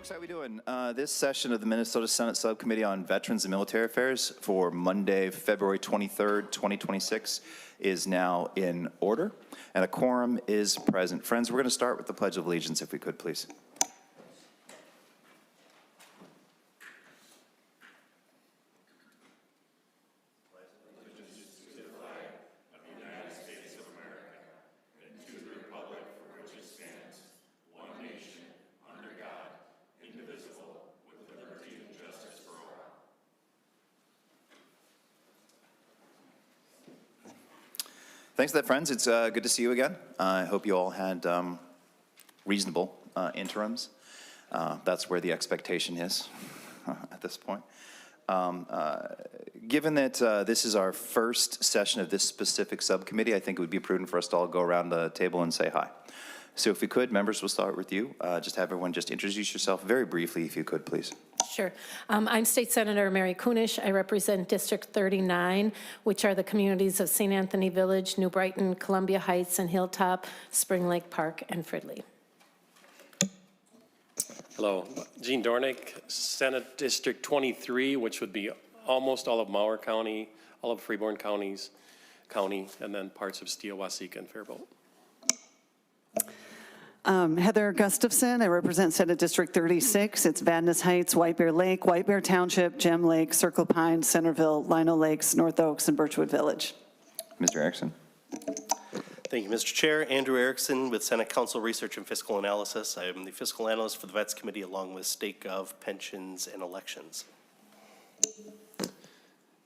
folks, how we doing? This session of the Minnesota Senate Subcommittee on Veterans and Military Affairs for Monday, February 23rd, 2026 is now in order, and a quorum is present. Friends, we're going to start with the Pledge of Allegiance, if we could, please. Thanks for that, friends. It's good to see you again. I hope you all had reasonable interims. That's where the expectation is at this point. Given that this is our first session of this specific subcommittee, I think it would be prudent for us to all go around the table and say hi. So if we could, members, we'll start with you. Just have everyone just introduce yourself very briefly, if you could, please. Sure. I'm State Senator Mary Kunish. I represent District 39, which are the communities of St. Anthony Village, New Brighton, Columbia Heights, and Hilltop, Spring Lake Park, and Fridley. Hello, Gene Dornick, Senate District 23, which would be almost all of Mower County, all of Freeborn County, and then parts of Steele, Waseca, and Faribault. Heather Gustafson, I represent Senate District 36. It's Vadnais Heights, White Bear Lake, White Bear Township, Gem Lake, Circle Pines, Centerville, Lino Lakes, North Oaks, and Birchwood Village. Mr. Erickson. Thank you, Mr. Chair. Andrew Erickson with Senate Council Research and Fiscal Analysis. I am the fiscal analyst for the Vets Committee along with State Gov, Pensions, and Elections.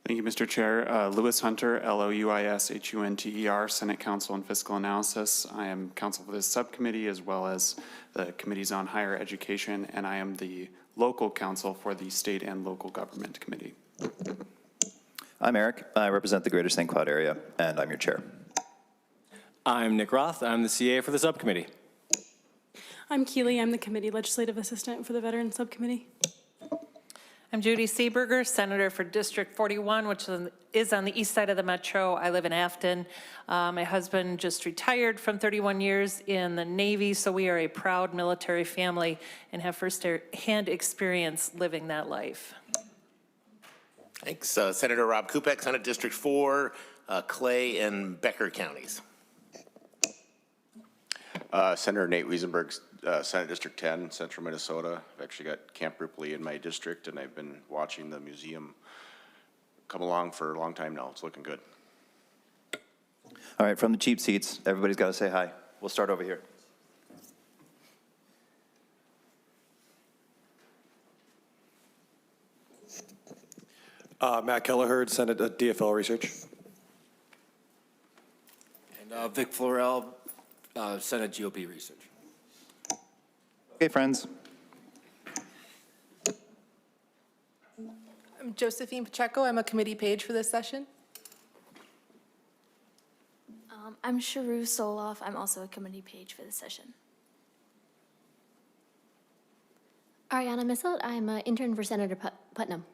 Thank you, Mr. Chair. Louis Hunter, Louishunter, Senate Counsel and Fiscal Analysis. I am counsel for this subcommittee as well as the committees on higher education, and I am the local counsel for the State and Local Government Committee. I'm Eric. I represent the Greater St. Cloud area, and I'm your chair. I'm Nick Roth. I'm the CA for the subcommittee. I'm Keely. I'm the committee legislative assistant for the Veterans Subcommittee. I'm Judy Seeberger, Senator for District 41, which is on the east side of the metro. I live in Afton. My husband just retired from 31 years in the Navy, so we are a proud military family and have first-hand experience living that life. Thanks. Senator Rob Kupek, Senate District 4, Clay and Becker counties. Senator Nate Wiesenberg, Senate District 10, Central Minnesota. I've actually got Camp Ripley in my district, and I've been watching the museum come along for a long time now. It's looking good. All right, from the cheap seats, everybody's got to say hi. We'll start over here. Matt Kelleher, Senate DFL Research. And Vic Florell, Senate GOP Research. Okay, friends. I'm Josephine Pacheco. I'm a committee page for this session. I'm Sharu Soloff. I'm also a committee page for this session. Ariana Misselt. I'm an intern for Senator Putnam.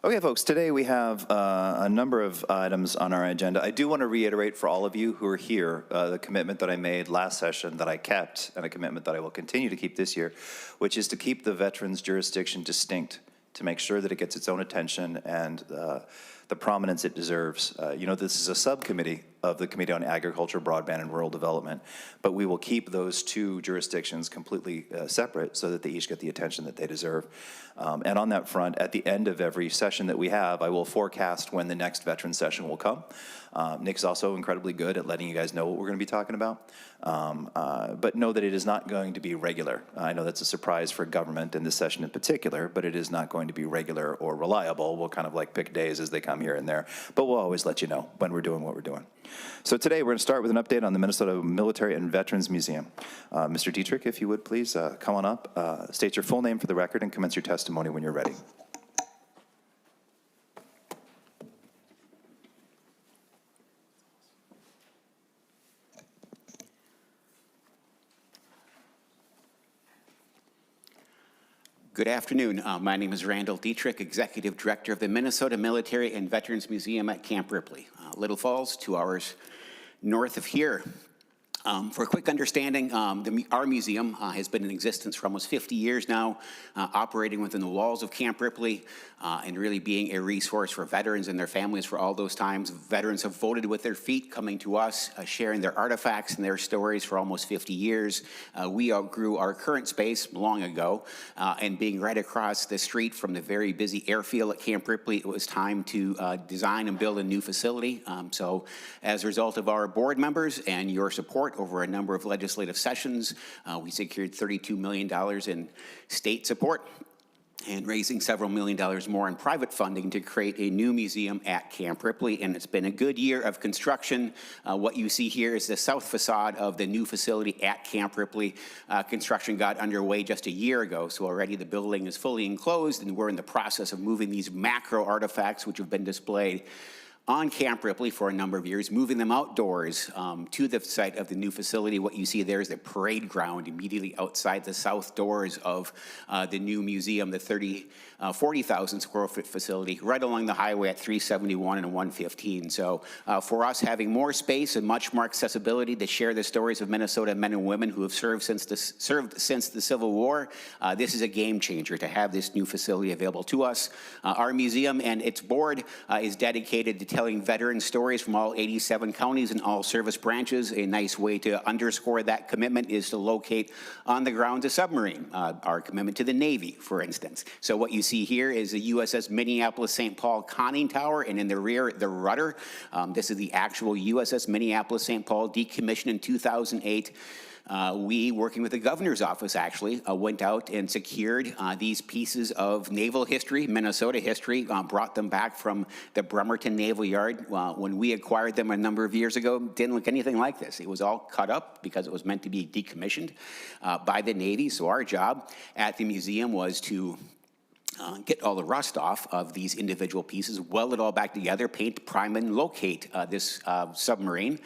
Okay, folks, today we have a number of items on our agenda. I do want to reiterate for all of you who are here the commitment that I made last session that I kept, and a commitment that I will continue to keep this year, which is to keep the veterans' jurisdiction distinct, to make sure that it gets its own attention and the prominence it deserves. You know, this is a subcommittee of the Committee on Agriculture, Broadband, and Rural Development, but we will keep those two jurisdictions completely separate so that they each get the attention that they deserve. And on that front, at the end of every session that we have, I will forecast when the next veteran session will come. Nick's also incredibly good at letting you guys know what we're going to be talking about. But know that it is not going to be regular. I know that's a surprise for government in this session in particular, but it is not going to be regular or reliable. We'll kind of like pick days as they come here and there, but we'll always let you know when we're doing what we're doing. So today we're going to start with an update on the Minnesota Military and Veterans Museum. Mr. Dietrich, if you would please come on up, state your full name for the record and commence your testimony when you're ready. Good afternoon. My name is Randall Dietrich, Executive Director of the Minnesota Military and Veterans Museum at Camp Ripley, Little Falls, 2 hours north of here. For a quick understanding, our museum has been in existence for almost 50 years now, operating within the walls of Camp Ripley and really being a resource for veterans and their families for all those times. Veterans have voted with their feet, coming to us, sharing their artifacts and their stories for almost 50 years. We outgrew our current space long ago, and being right across the street from the very busy airfield at Camp Ripley, it was time to design and build a new facility. So as a result of our board members and your support over a number of legislative sessions, we secured $32 million in state support and raising several $1 million more in private funding to create a new museum at Camp Ripley. And it's been a good year of construction. What you see here is the south facade of the new facility at Camp Ripley. Construction got underway just a year ago, so already the building is fully enclosed, and we're in the process of moving these macro artifacts, which have been displayed on Camp Ripley for a number of years, moving them outdoors to the site of the new facility. What you see there is the parade ground immediately outside the south doors of the new museum, the 40,000 square foot facility, right along the highway at 371 and 115. So for us, having more space and much more accessibility to share the stories of Minnesota men and women who have served since the Civil War, this is a game changer to have this new facility available to us. Our museum and its board is dedicated to telling veteran stories from all 87 counties and all service branches. A nice way to underscore that commitment is to locate on the ground a submarine, our commitment to the Navy, for instance. So what you see here is the USS Minneapolis-St. Paul conning tower, and in the rear, the rudder. This is the actual USS Minneapolis-St. Paul, decommissioned in 2008. We, working with the governor's office, actually, went out and secured these pieces of naval history, Minnesota history, brought them back from the Bremerton Naval Yard. When we acquired them a number of years ago, didn't look anything like this. It was all cut up because it was meant to be decommissioned by the Navy. So our job at the museum was to get all the rust off of these individual pieces, weld it all back together, paint, prime, and locate this submarine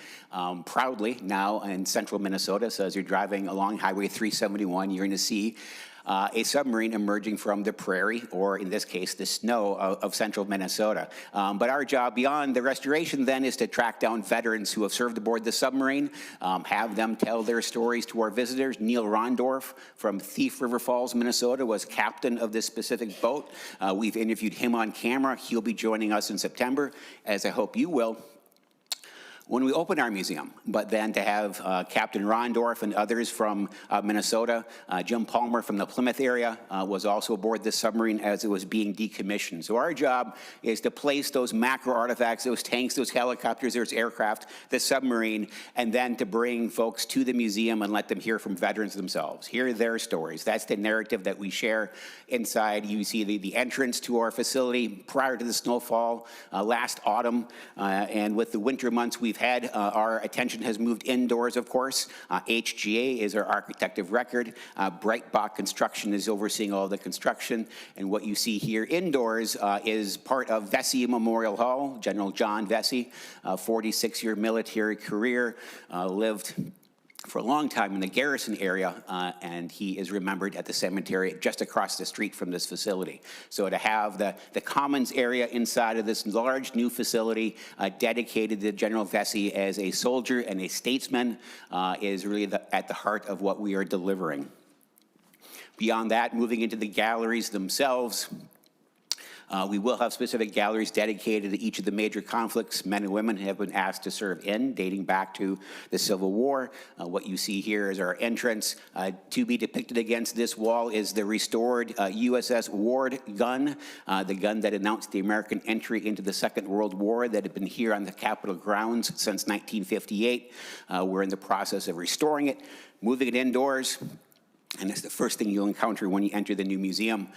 proudly now in central Minnesota. So as you're driving along Highway 371, you're going to see a submarine emerging from the prairie, or in this case, the snow of central Minnesota. But our job beyond the restoration then is to track down veterans who have served aboard the submarine, have them tell their stories to our visitors. Neil Rondorf from Thief River Falls, Minnesota, was captain of this specific boat. We've interviewed him on camera. He'll be joining us in September, as I hope you will, when we open our museum. But then to have Captain Rondorf and others from Minnesota, Jim Palmer from the Plymouth area was also aboard this submarine as it was being decommissioned. So our job is to place those macro artifacts, those tanks, those helicopters, those aircraft, the submarine, and then to bring folks to the museum and let them hear from veterans themselves, hear their stories. That's the narrative that we share inside. You see the entrance to our facility prior to the snowfall last autumn, and with the winter months we've had, our attention has moved indoors, of course. HGA is our architect of record. Breitbach Construction is overseeing all the construction. And what you see here indoors is part of Vesey Memorial Hall. General John Vesey, 46-year military career, lived for a long time in the Garrison area, and he is remembered at the cemetery just across the street from this facility. So to have the commons area inside of this large new facility dedicated to General Vesey as a soldier and a statesman is really at the heart of what we are delivering. Beyond that, moving into the galleries themselves, we will have specific galleries dedicated to each of the major conflicts men and women have been asked to serve in, dating back to the Civil War. What you see here is our entrance. To be depicted against this wall is the restored USS Ward gun, the gun that announced the American entry into the Second World War that had been here on the Capitol grounds since 1958. We're in the process of restoring it, moving it indoors, and it's the first thing you'll encounter when you enter the new museum.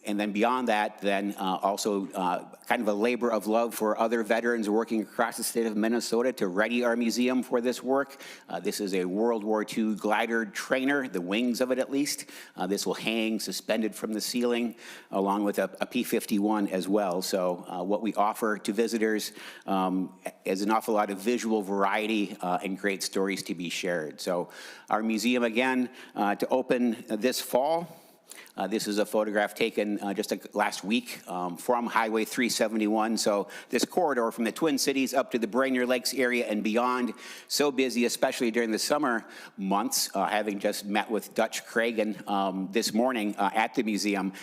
And then beyond that, then also kind of a labor of love for other veterans working across the state of Minnesota to ready our museum for this work. This is a World War II glider trainer, the wings of it at least. This will hang suspended from the ceiling along with a P-51 as well. So what we offer to visitors is an awful lot of visual variety and great stories to be shared. So our museum, again, to open this fall. This is a photograph taken just last week from Highway 371. So this corridor from the Twin Cities up to the Brainerd Lakes area and beyond, so busy, especially during the summer months. Having just met with Dutch Cragen this morning at the museum,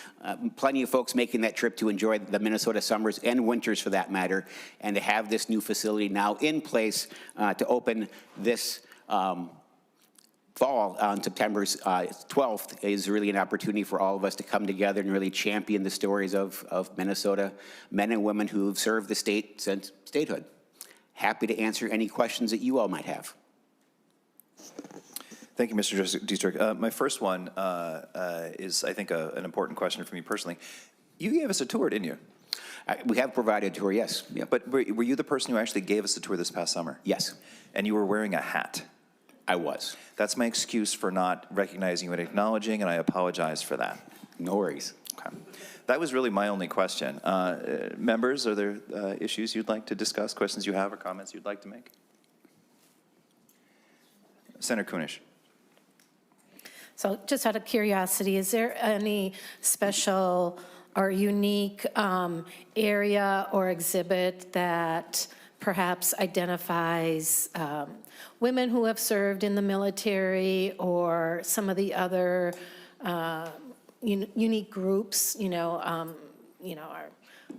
plenty of folks making that trip to enjoy the Minnesota summers and winters for that matter, and to have this new facility now in place to open this fall on September 12th is really an opportunity for all of us to come together and really champion the stories of Minnesota men and women who have served the state since statehood. Happy to answer any questions that you all might have. Thank you, Mr. Dietrich. My first one is, I think, an important question for me personally. You gave us a tour, didn't you? We have provided a tour, yes. Yep. But were you the person who actually gave us the tour this past summer? Yes. And you were wearing a hat? I was. That's my excuse for not recognizing you and acknowledging, and I apologize for that. No worries. Okay. That was really my only question. Members, are there issues you'd like to discuss, questions you have, or comments you'd like to make? Senator Kunish. So just out of curiosity, is there any special or unique area or exhibit that perhaps identifies women who have served in the military or some of the other unique groups, our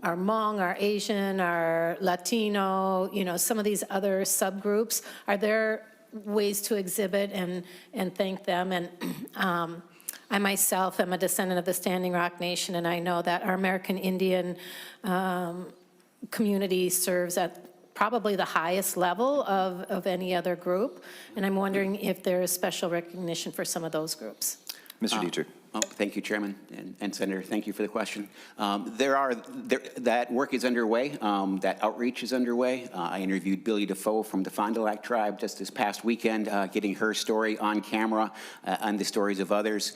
Hmong, our Asian, our Latino, some of these other subgroups? Are there ways to exhibit and thank them? And I myself am a descendant of the Standing Rock Nation, and I know that our American Indian community serves at probably the highest level of any other group, and I'm wondering if there is special recognition for some of those groups. Mr. Dietrich. Thank you, Chairman and Senator. Thank you for the question. That work is underway. That outreach is underway. I interviewed Billy Defoe from the Fond du Lac tribe just this past weekend, getting her story on camera and the stories of others.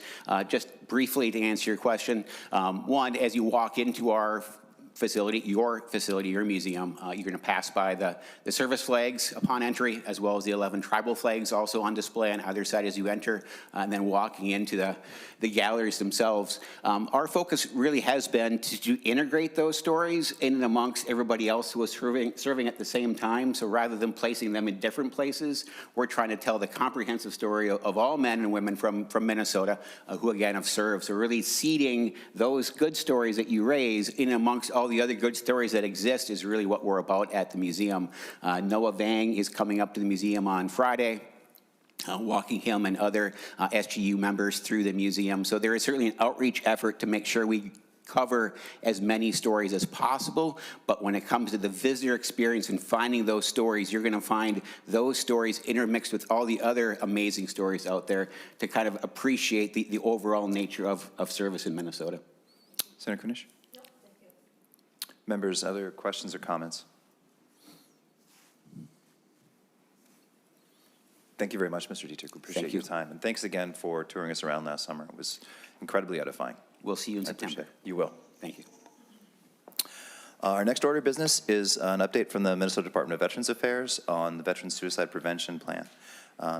Just briefly to answer your question, one, as you walk into our facility, your museum, you're going to pass by the service flags upon entry, as well as the 11 tribal flags also on display on either side as you enter, and then walking into the galleries themselves. Our focus really has been to integrate those stories in and amongst everybody else who is serving at the same time. So rather than placing them in different places, we're trying to tell the comprehensive story of all men and women from Minnesota who again have served. So really seeding those good stories that you raise in amongst all the other good stories that exist is really what we're about at the museum. Noah Vang is coming up to the museum on Friday, walking him and other SGU members through the museum. So there is certainly an outreach effort to make sure we cover as many stories as possible, but when it comes to the visitor experience and finding those stories, you're going to find those stories intermixed with all the other amazing stories out there to kind of appreciate the overall nature of service in Minnesota. Senator Kunish? Members, other questions or comments? Thank you very much, Mr. Dietrich. We appreciate your time. And thanks again for touring us around last summer. It was incredibly edifying. We'll see you in September. You will. Thank you. Our next order of business is an update from the Minnesota Department of Veterans Affairs on the Veteran Suicide Prevention Plan.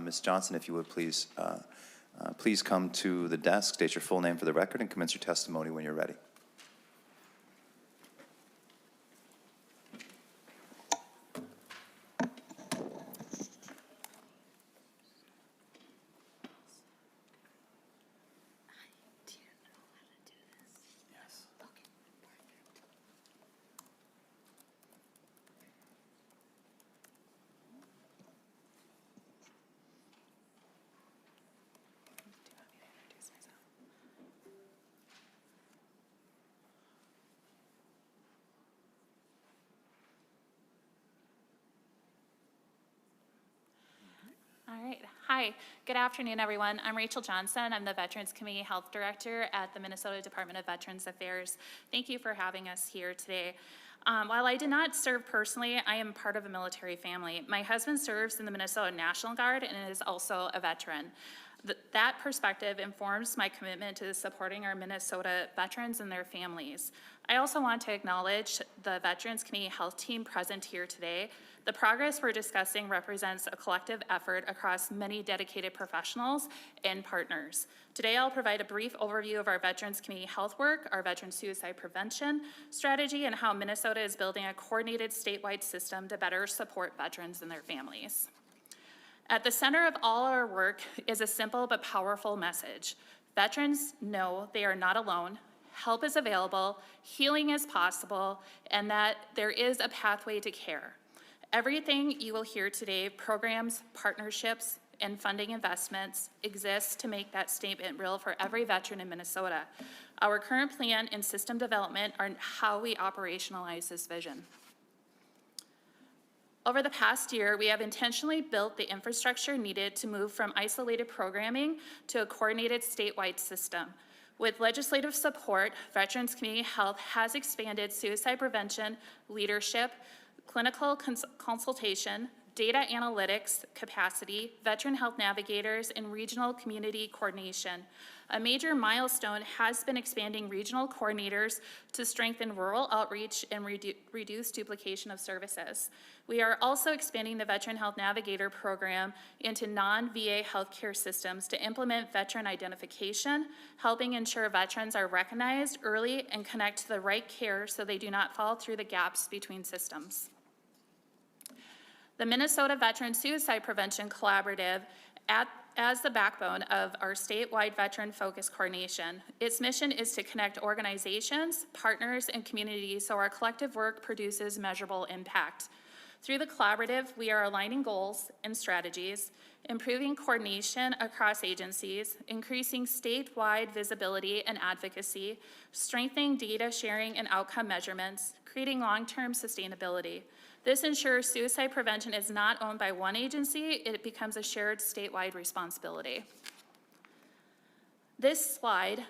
Ms. Johnson, if you would please come to the desk, state your full name for the record, and commence your testimony when you're ready. All right. Hi. Good afternoon, everyone. I'm Rachel Johnson. I'm the Veterans Committee Health Director at the Minnesota Department of Veterans Affairs. Thank you for having us here today. While I did not serve personally, I am part of a military family. My husband serves in the Minnesota National Guard and is also a veteran. That perspective informs my commitment to supporting our Minnesota veterans and their families. I also want to acknowledge the Veterans Committee Health Team present here today. The progress we're discussing represents a collective effort across many dedicated professionals and partners. Today, I'll provide a brief overview of our Veterans Committee health work, our veteran suicide prevention strategy, and how Minnesota is building a coordinated statewide system to better support veterans and their families. At the center of all our work is a simple but powerful message. Veterans know they are not alone, help is available, healing is possible, and that there is a pathway to care. Everything you will hear today, programs, partnerships, and funding investments exist to make that statement real for every veteran in Minnesota. Our current plan and system development are how we operationalize this vision. Over the past year, we have intentionally built the infrastructure needed to move from isolated programming to a coordinated statewide system. With legislative support, Veterans Community Health has expanded suicide prevention, leadership, clinical consultation, data analytics capacity, veteran health navigators, and regional community coordination. A major milestone has been expanding regional coordinators to strengthen rural outreach and reduce duplication of services. We are also expanding the Veteran Health Navigator program into non-VA healthcare systems to implement veteran identification, helping ensure veterans are recognized early and connect to the right care so they do not fall through the gaps between systems. The Minnesota Veteran Suicide Prevention Collaborative, as the backbone of our statewide veteran-focused coordination, its mission is to connect organizations, partners, and communities so our collective work produces measurable impact. Through the collaborative, we are aligning goals and strategies, improving coordination across agencies, increasing statewide visibility and advocacy, strengthening data sharing and outcome measurements, creating long-term sustainability. This ensures suicide prevention is not owned by one agency, it becomes a shared statewide responsibility. This slide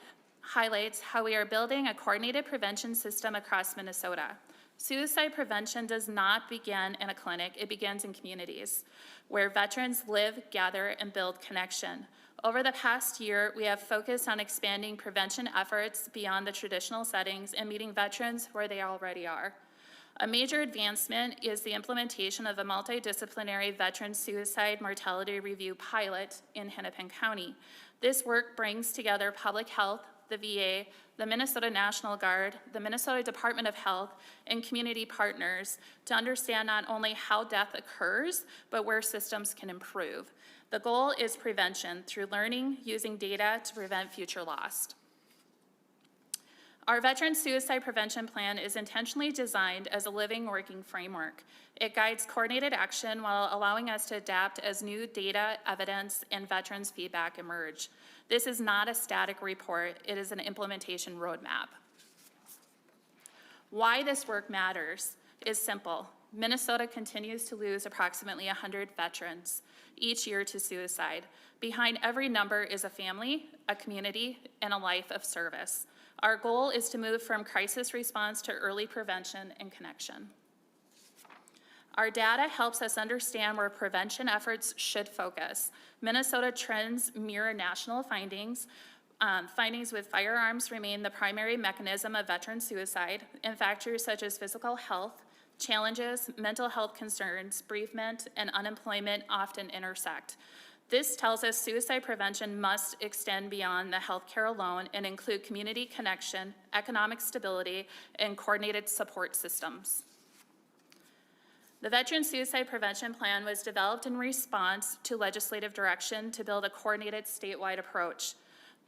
highlights how we are building a coordinated prevention system across Minnesota. Suicide prevention does not begin in a clinic, it begins in communities where veterans live, gather, and build connection. Over the past year, we have focused on expanding prevention efforts beyond the traditional settings and meeting veterans where they already are. A major advancement is the implementation of a multidisciplinary veteran suicide mortality review pilot in Hennepin County. This work brings together public health, the VA, the Minnesota National Guard, the Minnesota Department of Health, and community partners to understand not only how death occurs, but where systems can improve. The goal is prevention through learning, using data to prevent future loss. Our Veteran Suicide Prevention Plan is intentionally designed as a living, working framework. It guides coordinated action while allowing us to adapt as new data, evidence, and veterans' feedback emerge. This is not a static report, it is an implementation roadmap. Why this work matters is simple. Minnesota continues to lose approximately 100 veterans each year to suicide. Behind every number is a family, a community, and a life of service. Our goal is to move from crisis response to early prevention and connection. Our data helps us understand where prevention efforts should focus. Minnesota trends mirror national findings. Findings with firearms remain the primary mechanism of veteran suicide, and factors such as physical health, challenges, mental health concerns, bereavement, and unemployment often intersect. This tells us suicide prevention must extend beyond the healthcare alone and include community connection, economic stability, and coordinated support systems. The Veteran Suicide Prevention Plan was developed in response to legislative direction to build a coordinated statewide approach.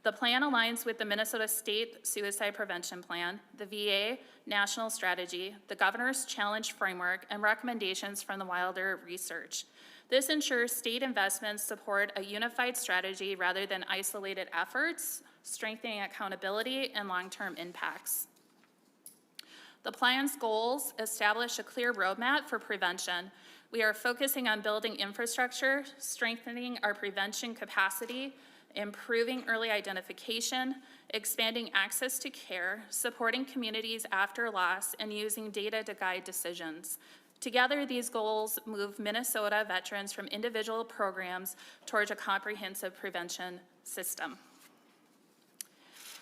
The plan aligns with the Minnesota State Suicide Prevention Plan, the VA National Strategy, the Governor's Challenge Framework, and recommendations from the Wilder Research. This ensures state investments support a unified strategy rather than isolated efforts, strengthening accountability and long-term impacts. The plan's goals establish a clear roadmap for prevention. We are focusing on building infrastructure, strengthening our prevention capacity, improving early identification, expanding access to care, supporting communities after loss, and using data to guide decisions. Together, these goals move Minnesota veterans from individual programs towards a comprehensive prevention system.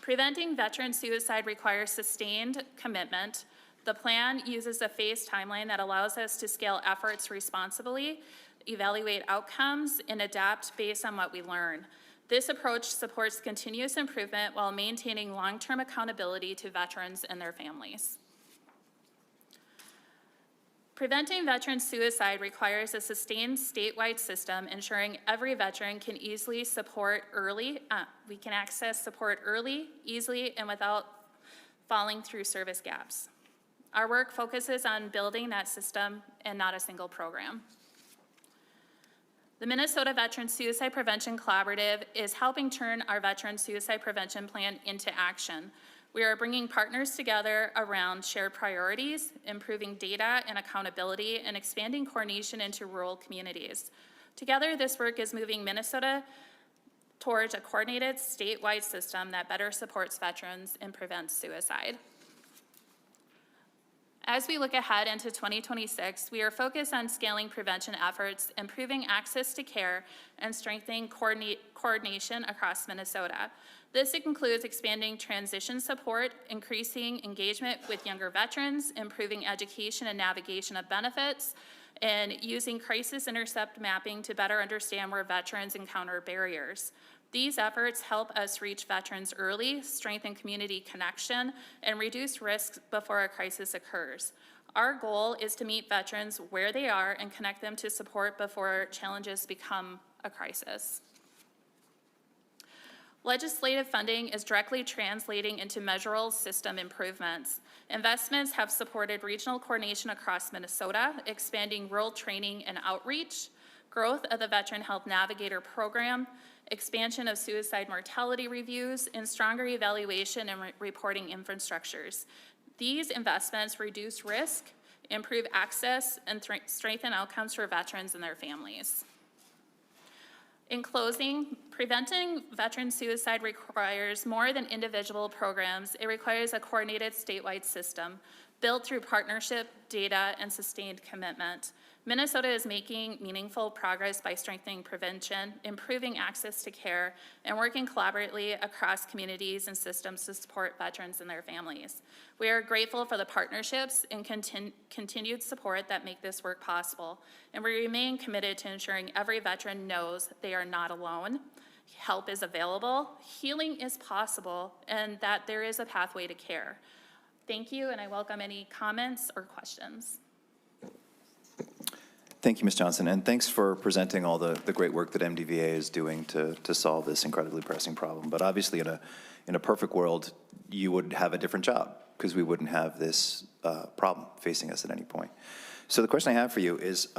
Preventing veteran suicide requires sustained commitment. The plan uses a phased timeline that allows us to scale efforts responsibly, evaluate outcomes, and adapt based on what we learn. This approach supports continuous improvement while maintaining long-term accountability to veterans and their families. Preventing veteran suicide requires a sustained statewide system ensuring every veteran can easily support early, we can access support early, easily, and without falling through service gaps. Our work focuses on building that system and not a single program. The Minnesota Veteran Suicide Prevention Collaborative is helping turn our veteran suicide prevention plan into action. We are bringing partners together around shared priorities, improving data and accountability, and expanding coordination into rural communities. Together, this work is moving Minnesota towards a coordinated statewide system that better supports veterans and prevents suicide. As we look ahead into 2026, we are focused on scaling prevention efforts, improving access to care, and strengthening coordination across Minnesota. This includes expanding transition support, increasing engagement with younger veterans, improving education and navigation of benefits, and using crisis intercept mapping to better understand where veterans encounter barriers. These efforts help us reach veterans early, strengthen community connection, and reduce risks before a crisis occurs. Our goal is to meet veterans where they are and connect them to support before challenges become a crisis. Legislative funding is directly translating into measurable system improvements. Investments have supported regional coordination across Minnesota, expanding rural training and outreach, growth of the Veteran Health Navigator program, expansion of suicide mortality reviews, and stronger evaluation and reporting infrastructures. These investments reduce risk, improve access, and strengthen outcomes for veterans and their families. In closing, preventing veteran suicide requires more than individual programs. It requires a coordinated statewide system built through partnership, data, and sustained commitment. Minnesota is making meaningful progress by strengthening prevention, improving access to care, and working collaboratively across communities and systems to support veterans and their families. We are grateful for the partnerships and continued support that make this work possible, and we remain committed to ensuring every veteran knows they are not alone, help is available, healing is possible, and that there is a pathway to care. Thank you, and I welcome any comments or questions. Thank you, Ms. Johnson, and thanks for presenting all the great work that MDVA is doing to solve this incredibly pressing problem. But obviously, in a perfect world, you would have a different job because we wouldn't have this problem facing us at any point. So the question I have for you is,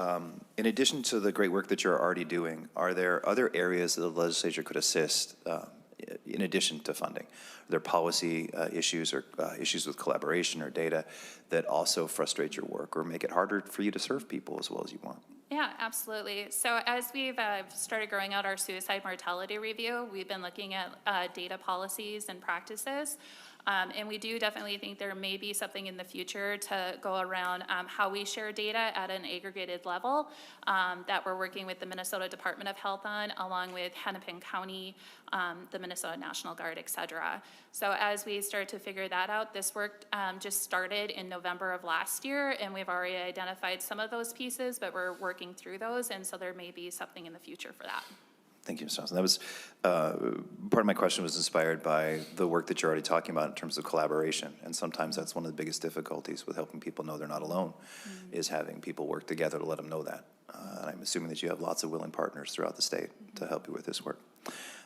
in addition to the great work that you're already doing, are there other areas that the legislature could assist in addition to funding? Are there policy issues or issues with collaboration or data that also frustrate your work or make it harder for you to serve people as well as you want? Yeah, absolutely. So as we've started growing out our suicide mortality review, we've been looking at data policies and practices. And we do definitely think there may be something in the future to go around how we share data at an aggregated level that we're working with the Minnesota Department of Health on, along with Hennepin County, the Minnesota National Guard, et cetera. So as we start to figure that out, this work just started in November of last year, and we've already identified some of those pieces, but we're working through those, and so there may be something in the future for that. Thank you, Ms. Johnson. That was, part of my question was inspired by the work that you're already talking about in terms of collaboration. And sometimes that's one of the biggest difficulties with helping people know they're not alone, is having people work together to let them know that. And I'm assuming that you have lots of willing partners throughout the state to help you with this work.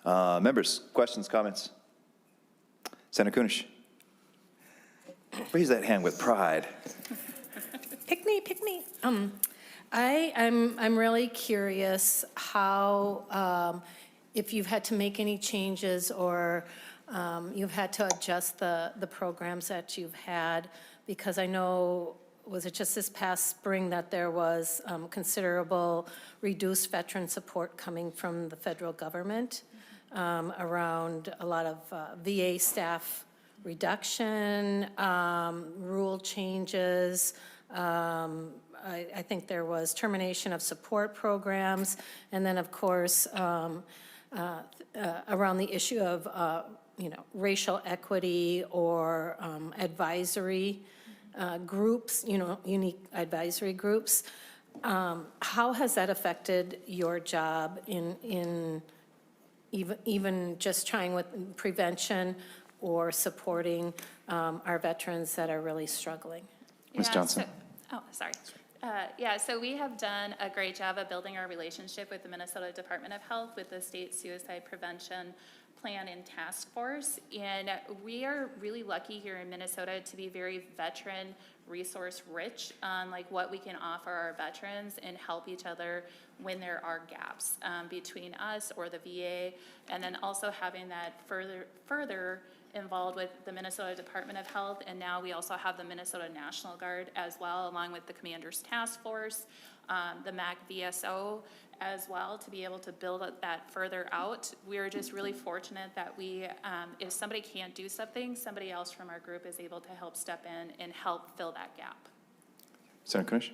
Members, questions, comments? Senator Kunish. Raise that hand with pride. Pick me, pick me. I'm really curious how, if you've had to make any changes or you've had to adjust the programs that you've had, because I know, was it just this past spring that there was considerable reduced veteran support coming from the federal government around a lot of VA staff reduction, rule changes, I think there was termination of support programs, and then, of course, around the issue of, racial equity or advisory groups, unique advisory groups. How has that affected your job in even just trying with prevention or supporting our veterans that are really struggling? Ms. Johnson. So we have done a great job of building our relationship with the Minnesota Department of Health, with the State Suicide Prevention Plan and Task Force. And we are really lucky here in Minnesota to be very veteran resource rich on like what we can offer our veterans and help each other when there are gaps between us or the VA, and then also having that further involved with the Minnesota Department of Health, and now we also have the Minnesota National Guard as well, along with the Commander's Task Force, the CVSO as well, to be able to build that further out. We're just really fortunate that we, if somebody can't do something, somebody else from our group is able to help step in and help fill that gap. Senator Kunish?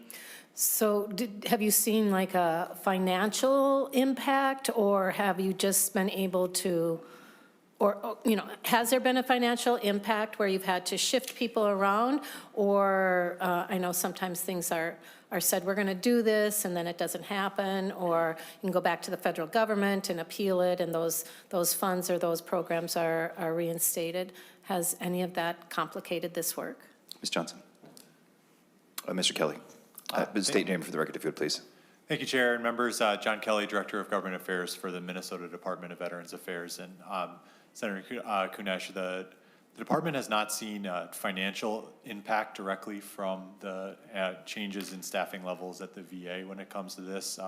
So have you seen like a financial impact, or have you just been able to, or has there been a financial impact where you've had to shift people around? Or I know sometimes things are said, we're going to do this, and then it doesn't happen, or you can go back to the federal government and appeal it, and those funds or those programs are reinstated. Has any of that complicated this work? Ms. Johnson? Mr. Kelly? State your name for the record, if you would, please. Thank you, Chair and members. John Kelly, Director of Government Affairs for the Minnesota Department of Veterans Affairs. And Senator Kunesh, the department has not seen financial impact directly from the changes in staffing levels at the VA when it comes to this.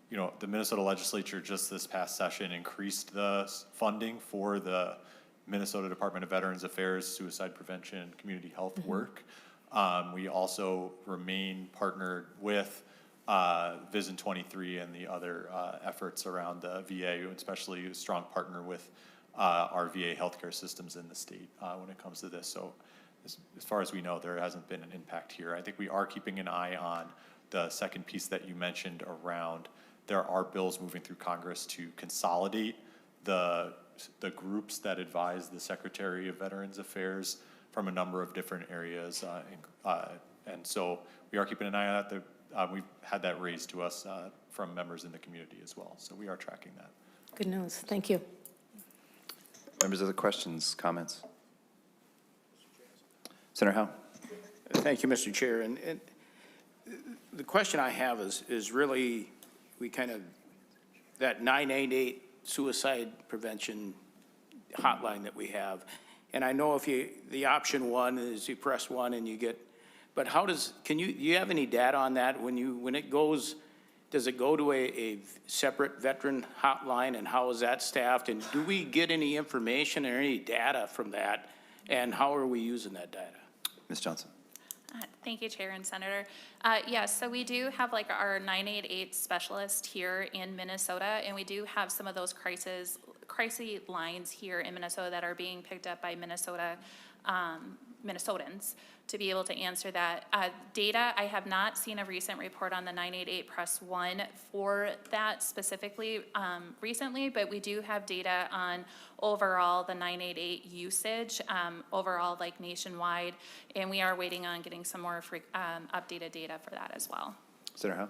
The Minnesota legislature just this past session increased the funding for the Minnesota Department of Veterans Affairs suicide prevention and community health work. We also remain partnered with Vision 23 and the other efforts around the VA, especially a strong partner with our VA healthcare systems in the state when it comes to this. So as far as we know, there hasn't been an impact here. I think we are keeping an eye on the second piece that you mentioned around there are bills moving through Congress to consolidate the groups that advise the Secretary of Veterans Affairs from a number of different areas. And so we are keeping an eye on that. We've had that raised to us from members in the community as well. So we are tracking that. Good news. Thank you. Members, other questions, comments? Senator Howe? Thank you, Mr. Chair. And the question I have is really, that 988 suicide prevention hotline that we have. And I know the option one is you press one and you get, but do you have any data on that? When it goes, does it go to a separate veteran hotline, and how is that staffed? And do we get any information or any data from that? And how are we using that data? Ms. Johnson. Thank you, Chair and Senator. Yes, so we do have like our 988 specialist here in Minnesota, and we do have some of those crisis lines here in Minnesota that are being picked up by Minnesotans to be able to answer that. Data, I have not seen a recent report on the 988 press one for that specifically recently, but we do have data on overall the 988 usage, overall like nationwide, and we are waiting on getting some more updated data for that as well. Senator Howe?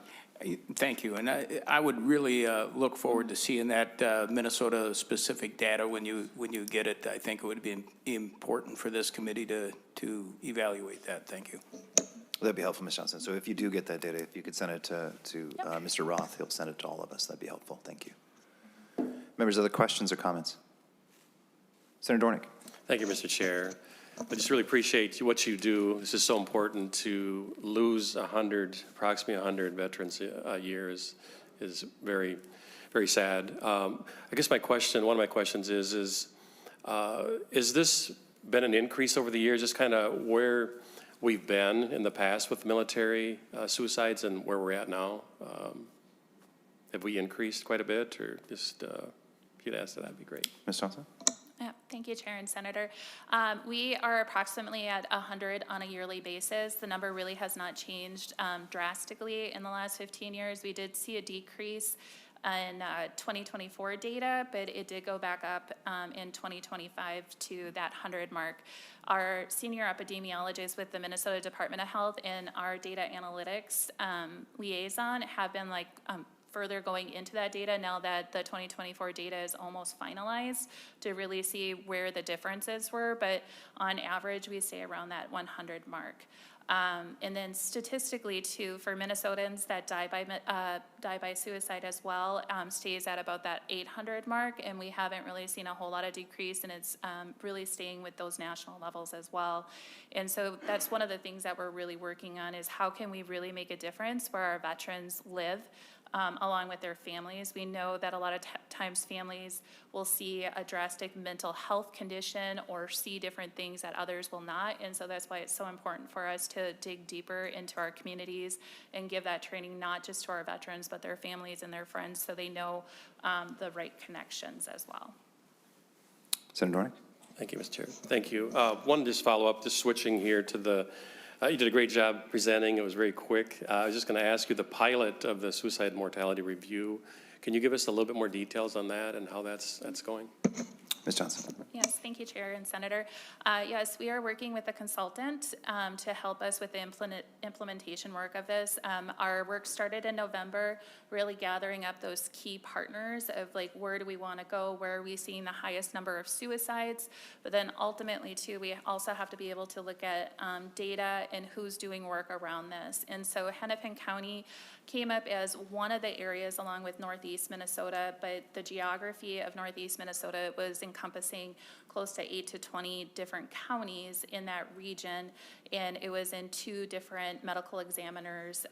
Thank you. And I would really look forward to seeing that Minnesota-specific data when you get it. I think it would be important for this committee to evaluate that. Thank you. That'd be helpful, Ms. Johnson. So if you do get that data, if you could send it to Mr. Roth, he'll send it to all of us. That'd be helpful. Thank you. Members, other questions or comments? Senator Dornick. Thank you, Mr. Chair. I just really appreciate what you do. This is so important. To lose approximately 100 veterans a year is very, very sad. I guess one of my questions is this been an increase over the years, just kind of where we've been in the past with military suicides and where we're at now? Have we increased quite a bit, or just if you'd answer that, would be great. Ms. Johnson? Thank you, Chair and Senator. We are approximately at 100 on a yearly basis. The number really has not changed drastically in the last 15 years. We did see a decrease in 2024 data, but it did go back up in 2025 to that 100 mark. Our senior epidemiologists with the Minnesota Department of Health and our data analytics liaison have been further going into that data now that the 2024 data is almost finalized to really see where the differences were, but on average we stay around that 100 mark. And then statistically too, for Minnesotans that die by suicide as well, stays at about that 800 mark, and we haven't really seen a whole lot of decrease, and it's really staying with those national levels as well. And so that's one of the things that we're really working on is how can we really make a difference where our veterans live along with their families. We know that a lot of times families will see a drastic mental health condition or see different things that others will not, and so that's why it's so important for us to dig deeper into our communities and give that training not just to our veterans but their families and their friends so they know the right connections as well. Senator Dornick? Thank you, Mr. Chair. Thank you. One just follow up, just switching here to the you did a great job presenting. It was very quick. I was just going to ask you the pilot of the suicide mortality review. Can you give us a little bit more details on that and how that's going? Ms. Johnson. Yes, thank you, Chair and Senator. Yes, we are working with a consultant to help us with the implementation work of this. Our work started in November, really gathering up those key partners of where do we want to go, where are we seeing the highest number of suicides, but then ultimately too, we also have to be able to look at data and who's doing work around this. And so Hennepin County came up as one of the areas along with Northeast Minnesota, but the geography of Northeast Minnesota was encompassing close to 8 to 20 different counties in that region, and it was in 2 different medical examiners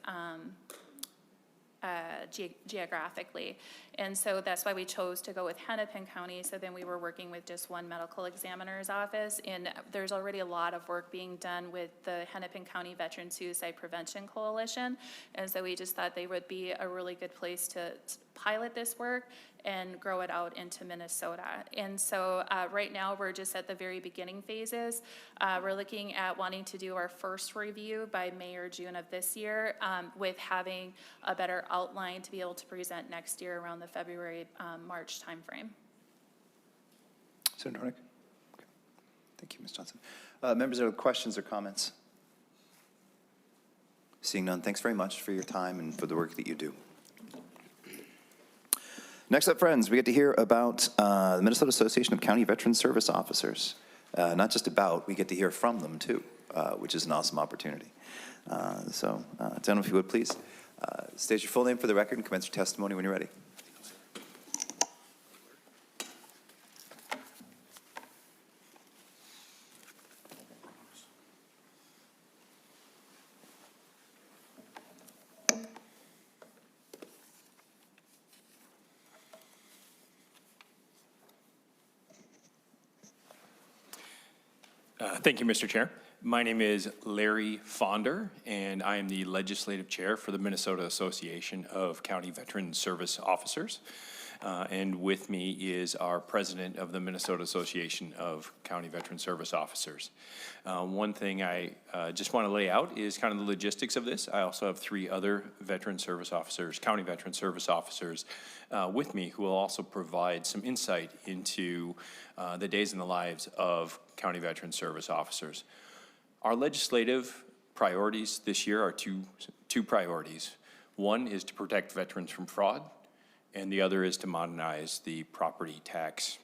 geographically. And so that's why we chose to go with Hennepin County. So then we were working with just one medical examiner's office, and there's already a lot of work being done with the Hennepin County Veteran Suicide Prevention Coalition. And so we just thought they would be a really good place to pilot this work and grow it out into Minnesota. And so right now we're just at the very beginning phases. We're looking at wanting to do our first review by May or June of this year with having a better outline to be able to present next year around the February, March timeframe. Senator Dornick? Okay. Thank you, Ms. Johnson. Members, are there questions or comments? Seeing none, thanks very much for your time and for the work that you do. Next up, friends, we get to hear about the Minnesota Association of County Veteran Service Officers. Not just about, we get to hear from them too, which is an awesome opportunity. Gentlemen, if you would please, state your full name for the record and commence your testimony when you're ready. Thank you, Mr. Chair. My name is Larry Fonder, and I am the Legislative Chair for the Minnesota Association of County Veteran Service Officers. And with me is our President of the Minnesota Association of County Veteran Service Officers. One thing I just want to lay out is kind of the logistics of this. I also have 3 other veteran service officers, county veteran service officers with me who will also provide some insight into the days and the lives of county veteran service officers. Our legislative priorities this year are two priorities. One is to protect veterans from fraud, and the other is to modernize the property tax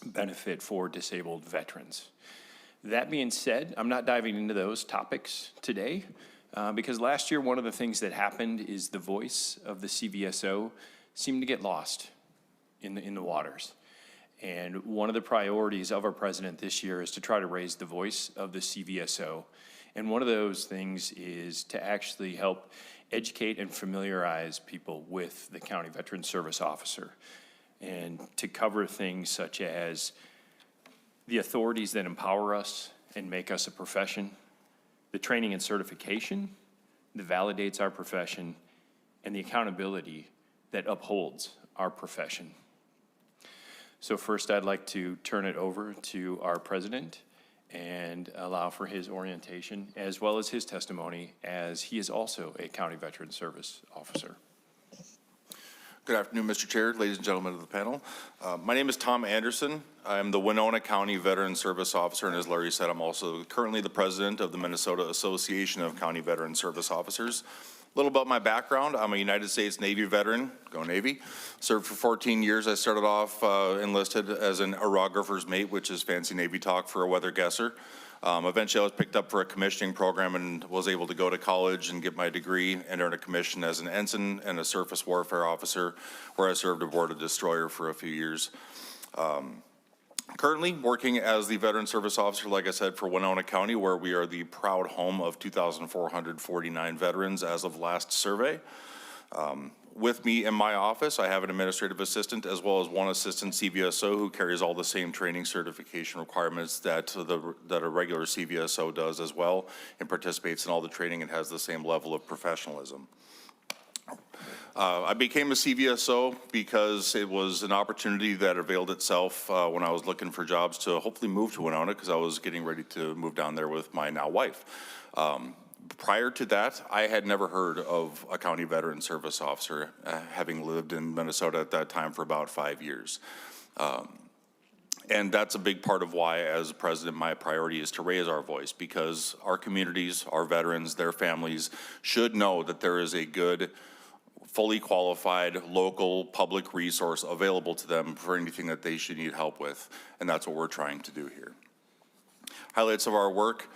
benefit for disabled veterans. That being said, I'm not diving into those topics today because last year one of the things that happened is the voice of the CVSO seemed to get lost in the waters. And one of the priorities of our president this year is to try to raise the voice of the CVSO. And one of those things is to actually help educate and familiarize people with the County Veteran Service Officer, and to cover things such as the authorities that empower us and make us a profession, the training and certification that validates our profession, and the accountability that upholds our profession. So first, I'd like to turn it over to our president and allow for his orientation as well as his testimony, as he is also a County Veteran Service Officer. Good afternoon, Mr. Chair, ladies and gentlemen of the panel. My name is Tom Anderson. I'm the Winona County Veteran Service Officer, and as Larry said, I'm also currently the president of the Minnesota Association of County Veteran Service Officers. A little about my background. I'm a United States Navy veteran, go Navy. Served for 14 years. I started off enlisted as an aerographer's mate, which is fancy Navy talk for a weather guesser. Eventually I was picked up for a commissioning program and was able to go to college and get my degree and earn a commission as an ensign and a surface warfare officer, where I served aboard a destroyer for a few years. Currently working as the Veteran Service Officer, like I said, for Winona County, where we are the proud home of 2,449 veterans as of last survey. With me in my office, I have an administrative assistant as well as one assistant CVSO who carries all the same training certification requirements that a regular CVSO does as well, and participates in all the training and has the same level of professionalism. I became a CVSO because it was an opportunity that availed itself when I was looking for jobs to hopefully move to Winona, because I was getting ready to move down there with my now wife. Prior to that, I had never heard of a county veteran service officer, having lived in Minnesota at that time for about 5 years. And that's a big part of why, as president, my priority is to raise our voice, because our communities, our veterans, their families should know that there is a good, fully qualified local public resource available to them for anything that they should need help with. And that's what we're trying to do here. Highlights of our work.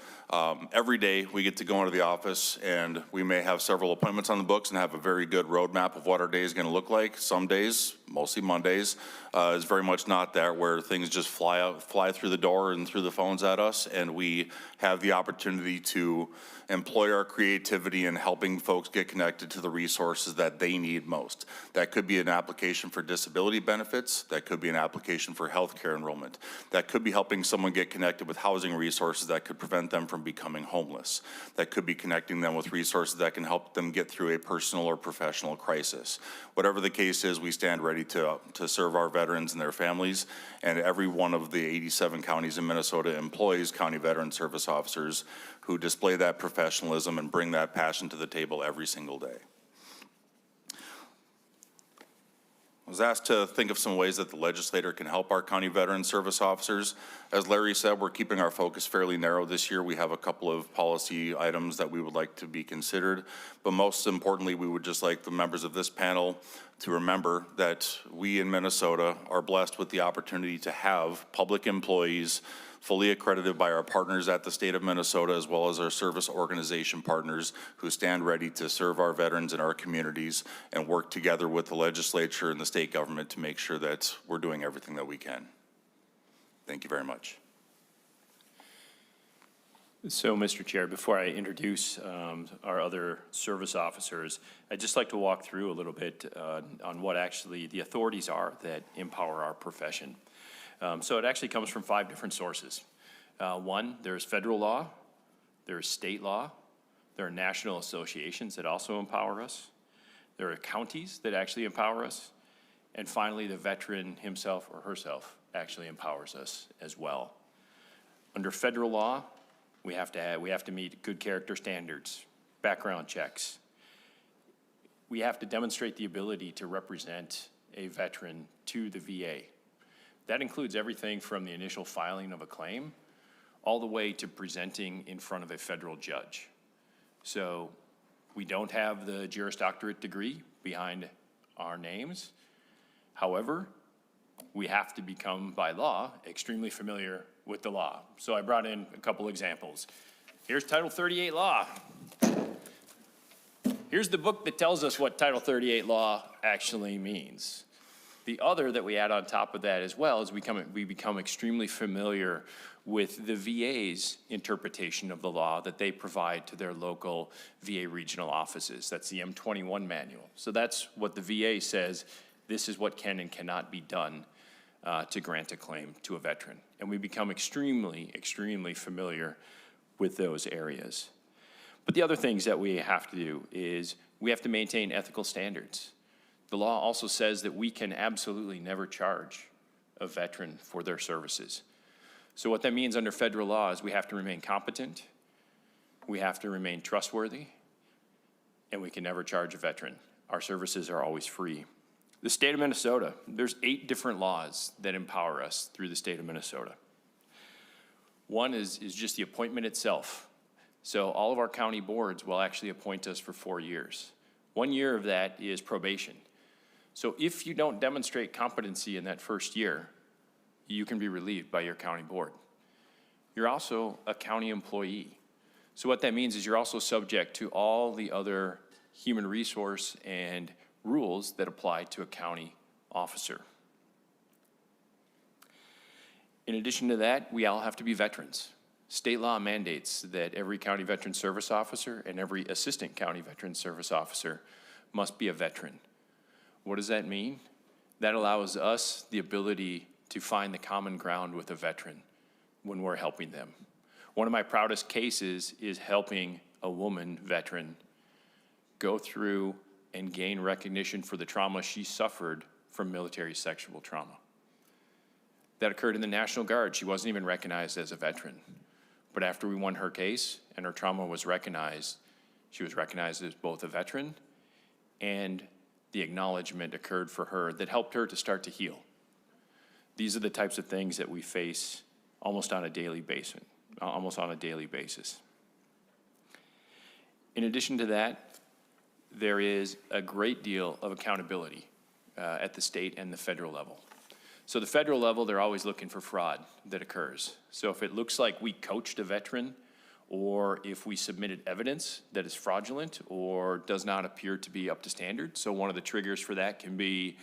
Every day we get to go into the office and we may have several appointments on the books and have a very good roadmap of what our day is going to look like. Some days, mostly Mondays, is very much not that, where things just fly through the door and through the phones at us, and we have the opportunity to employ our creativity in helping folks get connected to the resources that they need most. That could be an application for disability benefits. That could be an application for healthcare enrollment. That could be helping someone get connected with housing resources that could prevent them from becoming homeless. That could be connecting them with resources that can help them get through a personal or professional crisis. Whatever the case is, we stand ready to serve our veterans and their families, and every one of the 87 counties in Minnesota employs county veteran service officers who display that professionalism and bring that passion to the table every single day. I was asked to think of some ways that the legislator can help our county veteran service officers. As Larry said, we're keeping our focus fairly narrow this year. We have a couple of policy items that we would like to be considered, but most importantly, we would just like the members of this panel to remember that we in Minnesota are blessed with the opportunity to have public employees fully accredited by our partners at the state of Minnesota, as well as our service organization partners who stand ready to serve our veterans in our communities and work together with the legislature and the state government to make sure that we're doing everything that we can. Thank you very much. So, Mr. Chair, before I introduce our other service officers, I'd just like to walk through a little bit on what actually the authorities are that empower our profession. So it actually comes from 5 different sources. One, there's federal law, there's state law, there are national associations that also empower us, there are counties that actually empower us, and finally, the veteran himself or herself actually empowers us as well. Under federal law, we have to meet good character standards, background checks. We have to demonstrate the ability to represent a veteran to the VA. That includes everything from the initial filing of a claim all the way to presenting in front of a federal judge. So we don't have the Juris Doctorate degree behind our names. However, we have to become, by law, extremely familiar with the law. So I brought in a couple examples. Here's Title 38 law. Here's the book that tells us what Title 38 law actually means. The other that we add on top of that as well is we become extremely familiar with the VA's interpretation of the law that they provide to their local VA regional offices. That's the M21 manual. So that's what the VA says, this is what can and cannot be done to grant a claim to a veteran. And we become extremely, extremely familiar with those areas. But the other things that we have to do is we have to maintain ethical standards. The law also says that we can absolutely never charge a veteran for their services. So what that means under federal law is we have to remain competent, we have to remain trustworthy, and we can never charge a veteran. Our services are always free. The state of Minnesota, there's 8 different laws that empower us through the state of Minnesota. One is just the appointment itself. So all of our county boards will actually appoint us for 4 years. 1 year of that is probation. So if you don't demonstrate competency in that first year, you can be relieved by your county board. You're also a county employee. So what that means is you're also subject to all the other human resource and rules that apply to a county officer. In addition to that, we all have to be veterans. State law mandates that every county veteran service officer and every assistant county veteran service officer must be a veteran. What does that mean? That allows us the ability to find the common ground with a veteran when we're helping them. One of my proudest cases is helping a woman veteran go through and gain recognition for the trauma she suffered from military sexual trauma. That occurred in the National Guard. She wasn't even recognized as a veteran. But after we won her case and her trauma was recognized, she was recognized as both a veteran, and the acknowledgement occurred for her that helped her to start to heal. These are the types of things that we face almost on a daily basis. In addition to that, there is a great deal of accountability at the state and the federal level. So the federal level, they're always looking for fraud that occurs. So if it looks like we coached a veteran, or if we submitted evidence that is fraudulent or does not appear to be up to standard, so one of the triggers for that can be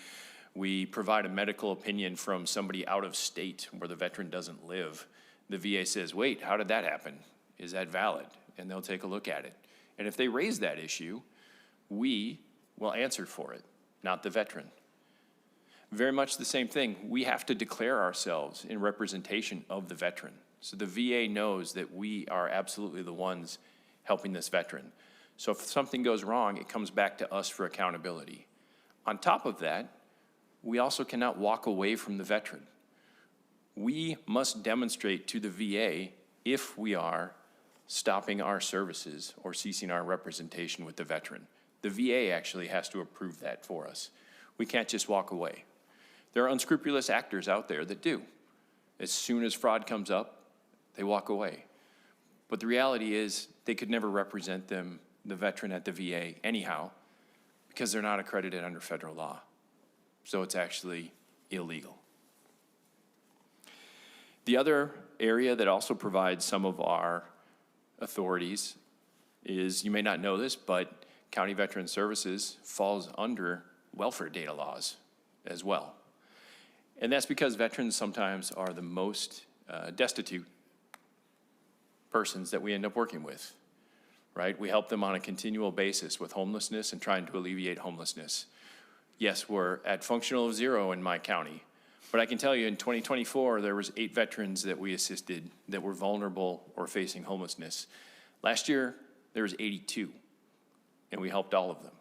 we provide a medical opinion from somebody out of state where the veteran doesn't live. The VA says, wait, how did that happen? Is that valid? And they'll take a look at it. And if they raise that issue, we will answer for it, not the veteran. Very much the same thing. We have to declare ourselves in representation of the veteran. So the VA knows that we are absolutely the ones helping this veteran. So if something goes wrong, it comes back to us for accountability. On top of that, we also cannot walk away from the veteran. We must demonstrate to the VA if we are stopping our services or ceasing our representation with the veteran. The VA actually has to approve that for us. We can't just walk away. There are unscrupulous actors out there that do. As soon as fraud comes up, they walk away. But the reality is they could never represent the veteran at the VA anyhow, because they're not accredited under federal law. So it's actually illegal. The other area that also provides some of our authorities is, you may not know this, but County Veteran Services falls under welfare data laws as well. And that's because veterans sometimes are the most destitute persons that we end up working with, right? We help them on a continual basis with homelessness and trying to alleviate homelessness. Yes, we're at functional 0 in my county, but I can tell you in 2024, there was 8 veterans that we assisted that were vulnerable or facing homelessness. Last year, there was 82, and we helped all of them.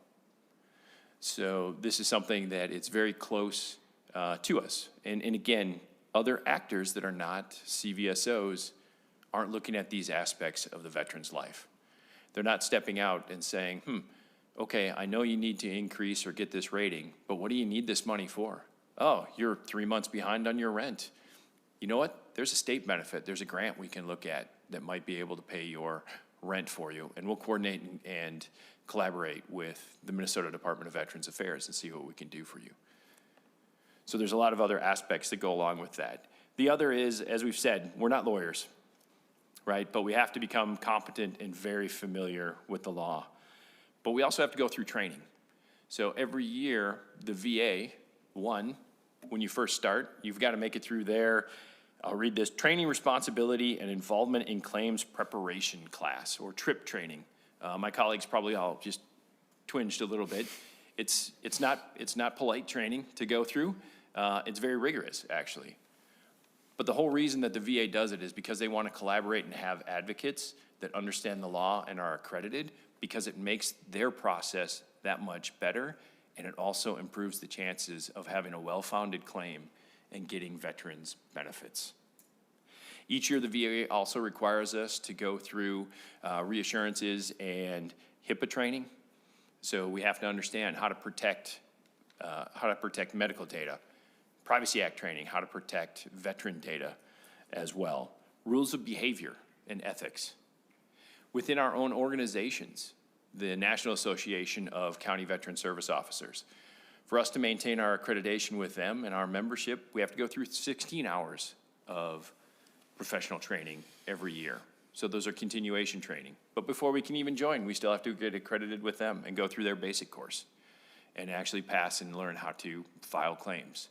So this is something that it's very close to us. And again, other actors that are not CVSOs aren't looking at these aspects of the veteran's life. They're not stepping out and saying, okay, I know you need to increase or get this rating, but what do you need this money for? Oh, you're 3 months behind on your rent. You know what? There's a state benefit. There's a grant we can look at that might be able to pay your rent for you, and we'll coordinate and collaborate with the Minnesota Department of Veterans Affairs and see what we can do for you. So there's a lot of other aspects that go along with that. The other is, as we've said, we're not lawyers, right? But we have to become competent and very familiar with the law. But we also have to go through training. So every year, the VA, when you first start, you've got to make it through their, I'll read this, training responsibility and involvement in claims preparation class, or TRIP training. My colleagues probably all just twinged a little bit. It's not polite training to go through. It's very rigorous, actually. But the whole reason that the VA does it is because they want to collaborate and have advocates that understand the law and are accredited, because it makes their process that much better, and it also improves the chances of having a well-founded claim and getting veterans benefits. Each year, the VA also requires us to go through reassurances and HIPAA training. So we have to understand how to protect medical data, Privacy Act training, how to protect veteran data as well, rules of behavior and ethics. Within our own organizations, the National Association of County Veteran Service Officers, for us to maintain our accreditation with them and our membership, we have to go through 16 hours of professional training every year. So those are continuation training. But before we can even join, we still have to get accredited with them and go through their basic course and actually pass and learn how to file claims.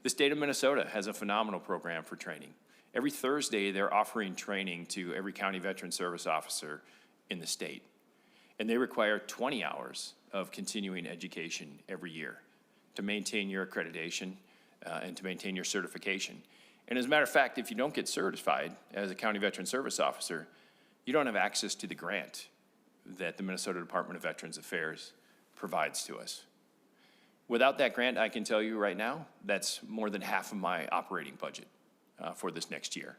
The state of Minnesota has a phenomenal program for training. Every Thursday, they're offering training to every county veteran service officer in the state. And they require 20 hours of continuing education every year to maintain your accreditation and to maintain your certification. And as a matter of fact, if you don't get certified as a county veteran service officer, you don't have access to the grant that the Minnesota Department of Veterans Affairs provides to us. Without that grant, I can tell you right now, that's more than half of my operating budget for this next year.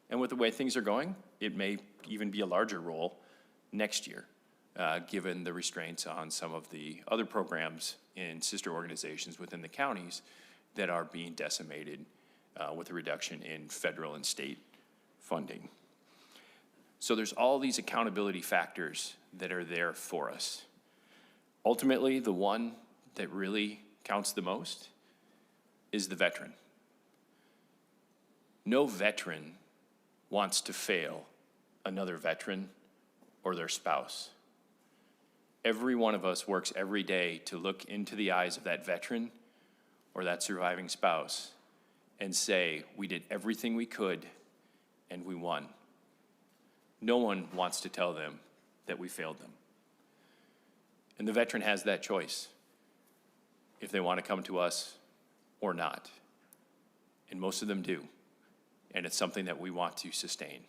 And with the way things are going, it may even be a larger role next year, given the restraints on some of the other programs in sister organizations within the counties that are being decimated with a reduction in federal and state funding. So there's all these accountability factors that are there for us. Ultimately, the one that really counts the most is the veteran. No veteran wants to fail another veteran or their spouse. Every one of us works every day to look into the eyes of that veteran or that surviving spouse and say, we did everything we could and we won. No one wants to tell them that we failed them. And the veteran has that choice if they want to come to us or not. And most of them do. And it's something that we want to sustain.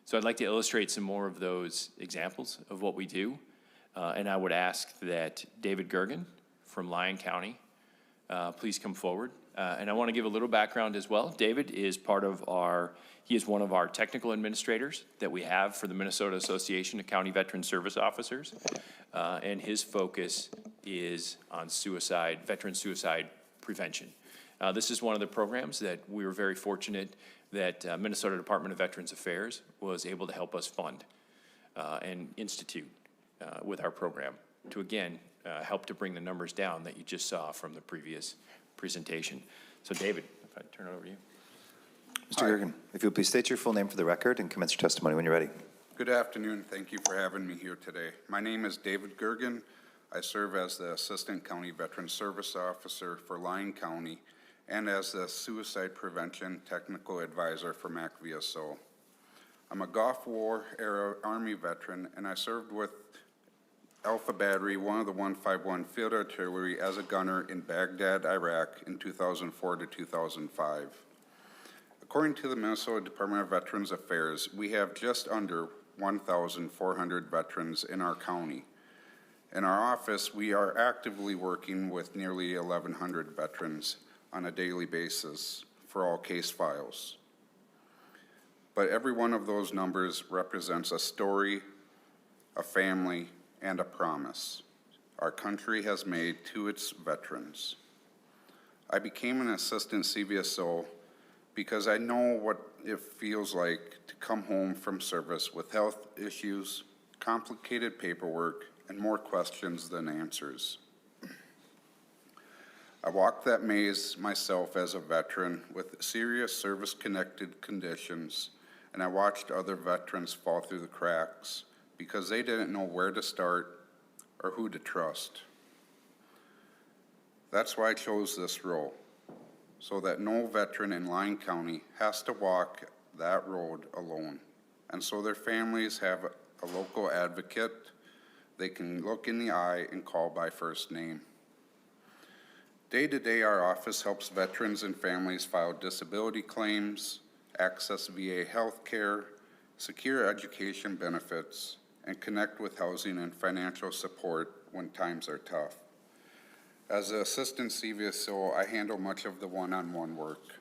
So I'd like to illustrate some more of those examples of what we do. And I would ask that David Gergen from Lyon County please come forward. And I want to give a little background as well. David is he is one of our technical administrators that we have for the Minnesota Association of County Veteran Service Officers. And his focus is on veteran suicide prevention. This is one of the programs that we were very fortunate that Minnesota Department of Veterans Affairs was able to help us fund and institute with our program to, again, help to bring the numbers down that you just saw from the previous presentation. So David, if I turn it over to you. Mr. Gergen, if you'll please state your full name for the record and commence your testimony when you're ready. Good afternoon. Thank you for having me here today. My name is David Gergen. I serve as the Assistant County Veteran Service Officer for Lyon County and as the Suicide Prevention Technical Advisor for CVSO. I'm a Gulf War era Army veteran, and I served with Alpha Battery, one of the 151 Field Artillery, as a gunner in Baghdad, Iraq in 2004 to 2005. According to the Minnesota Department of Veterans Affairs, we have just under 1,400 veterans in our county. In our office, we are actively working with nearly 1,100 veterans on a daily basis for all case files. But every one of those numbers represents a story, a family, and a promise our country has made to its veterans. I became an assistant CVSO because I know what it feels like to come home from service with health issues, complicated paperwork, and more questions than answers. I walked that maze myself as a veteran with serious service-connected conditions, and I watched other veterans fall through the cracks because they didn't know where to start or who to trust. That's why I chose this role, so that no veteran in Lyon County has to walk that road alone, and so their families have a local advocate they can look in the eye and call by first name. Day to day, our office helps veterans and families file disability claims, access VA health care, secure education benefits, and connect with housing and financial support when times are tough. As the assistant CVSO, I handle much of the one-on-one work,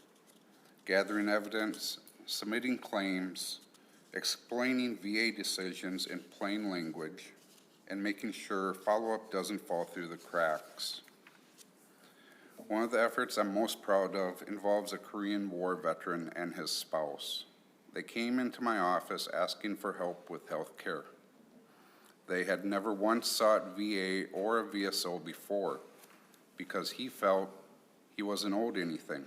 gathering evidence, submitting claims, explaining VA decisions in plain language, and making sure follow-up doesn't fall through the cracks. One of the efforts I'm most proud of involves a Korean War veteran and his spouse. They came into my office asking for help with health care. They had never once sought VA or a VSO before because he felt he wasn't owed anything.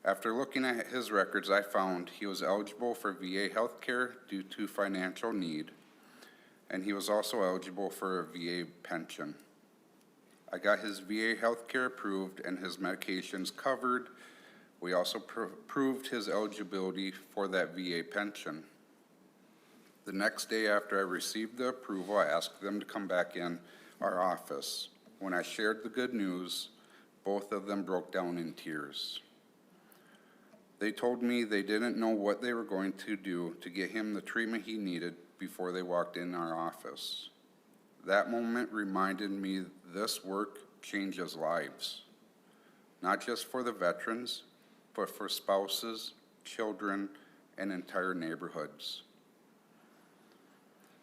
After looking at his records, I found he was eligible for VA health care due to financial need, and he was also eligible for a VA pension. I got his VA health care approved and his medications covered. We also proved his eligibility for that VA pension. The next day after I received the approval, I asked them to come back in our office. When I shared the good news, both of them broke down in tears. They told me they didn't know what they were going to do to get him the treatment he needed before they walked in our office. That moment reminded me this work changes lives, not just for the veterans, but for spouses, children, and entire neighborhoods.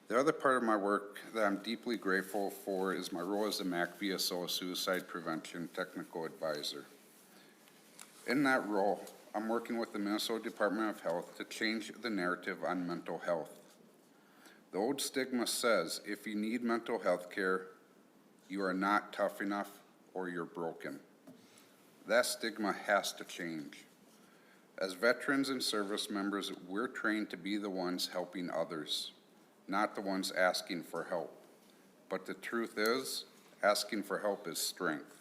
The other part of my work that I'm deeply grateful for is my role as the MAC VSO Suicide Prevention Technical Advisor. In that role, I'm working with the Minnesota Department of Health to change the narrative on mental health. The old stigma says if you need mental health care, you are not tough enough or you're broken. That stigma has to change. As veterans and service members, we're trained to be the ones helping others, not the ones asking for help. But the truth is, asking for help is strength.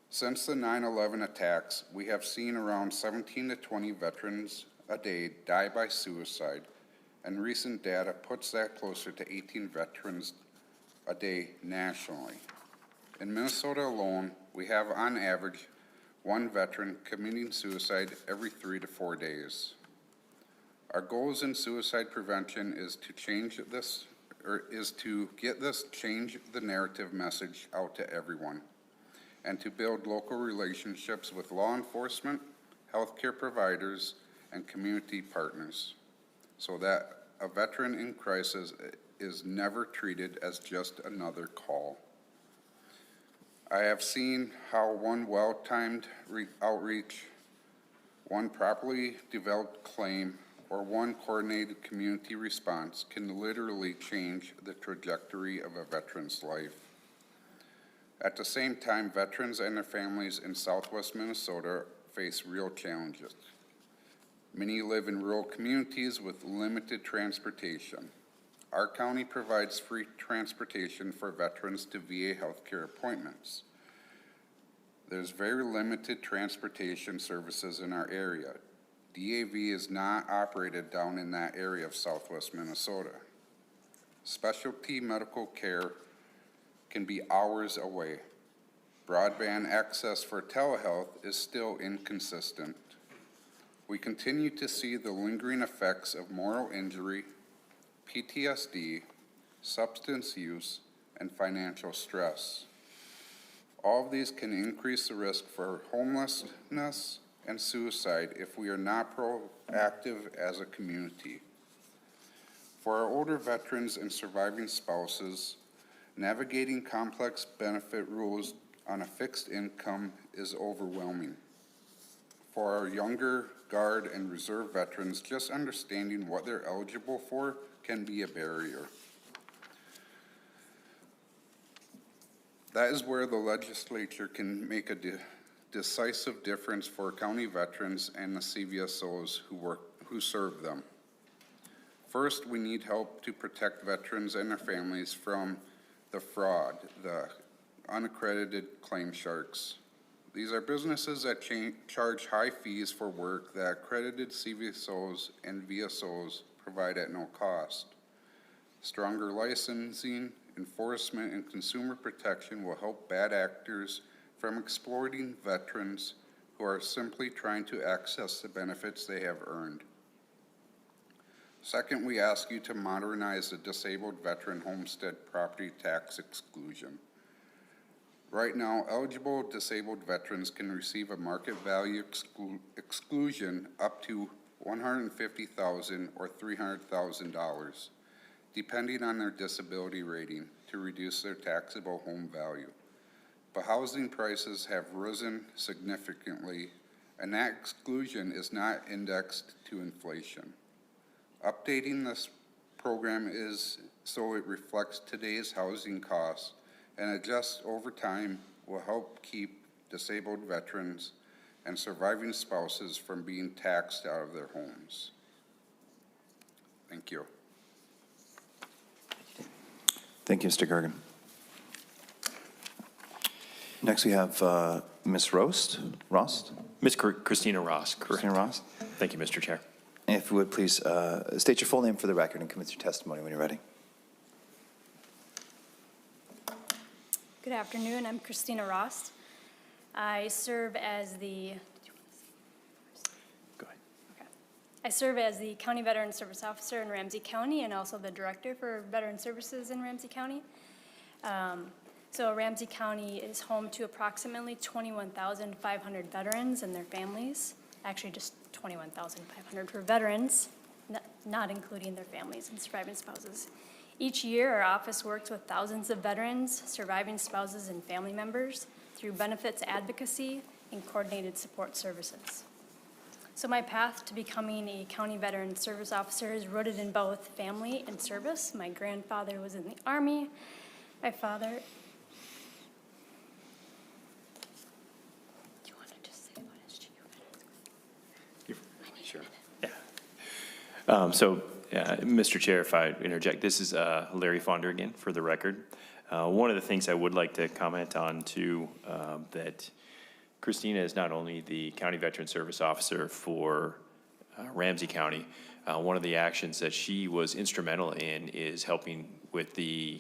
Since the 9/11 attacks, we have seen around 17 to 20 veterans a day die by suicide, and recent data puts that closer to 18 veterans a day nationally. In Minnesota alone, we have on average one veteran committing suicide every 3 to 4 days. Our goals in suicide prevention is to change this, change the narrative message out to everyone, and to build local relationships with law enforcement, healthcare providers, and community partners, so that a veteran in crisis is never treated as just another call. I have seen how one well-timed outreach, one properly developed claim, or one coordinated community response can literally change the trajectory of a veteran's life. At the same time, veterans and their families in Southwest Minnesota face real challenges. Many live in rural communities with limited transportation. Our county provides free transportation for veterans to VA healthcare appointments. There's very limited transportation services in our area. DAV is not operated down in that area of Southwest Minnesota. Specialty medical care can be hours away. Broadband access for telehealth is still inconsistent. We continue to see the lingering effects of moral injury, PTSD, substance use, and financial stress. All of these can increase the risk for homelessness and suicide if we are not proactive as a community. For our older veterans and surviving spouses, navigating complex benefit rules on a fixed income is overwhelming. For our younger Guard and Reserve veterans, just understanding what they're eligible for can be a barrier. That is where the legislature can make a decisive difference for county veterans and the CVSOs who serve them. First, we need help to protect veterans and their families from the fraud, the unaccredited claim sharks. These are businesses that charge high fees for work that accredited CVSOs and VSOs provide at no cost. Stronger licensing, enforcement, and consumer protection will help bad actors from exploiting veterans who are simply trying to access the benefits they have earned. Second, we ask you to modernize the disabled veteran homestead property tax exclusion. Right now, eligible disabled veterans can receive a market value exclusion up to $150,000 or $300,000, depending on their disability rating, to reduce their taxable home value. But housing prices have risen significantly, and that exclusion is not indexed to inflation. Updating this program is so it reflects today's housing costs and adjusts over time will help keep disabled veterans and surviving spouses from being taxed out of their homes. Thank you. Thank you, Mr. Gergen. Next, we have Ms. Rost. Ms. Christina Ross, correct. Christina Ross. Thank you, Mr. Chair. If you would please state your full name for the record and commence your testimony when you're ready. Good afternoon. I'm Christina Rost. I serve as the. Go ahead. Okay. I serve as the County Veteran Service Officer in Ramsey County and also the Director for Veteran Services in Ramsey County. So Ramsey County is home to approximately 21,500 veterans and their families. Actually, just 21,500 for veterans, not including their families and surviving spouses. Each year, our office works with thousands of veterans, surviving spouses, and family members through benefits advocacy and coordinated support services. So my path to becoming a County Veteran Service Officer is rooted in both family and service. My grandfather was in the Army. My father... Do you want to just say about SGU? Sure. Yeah. Mr. Chair, if I interject, this is Larry Fonder again for the record. One of the things I would like to comment on too, that Christina is not only the County Veteran Service Officer for Ramsey County. One of the actions that she was instrumental in is helping with the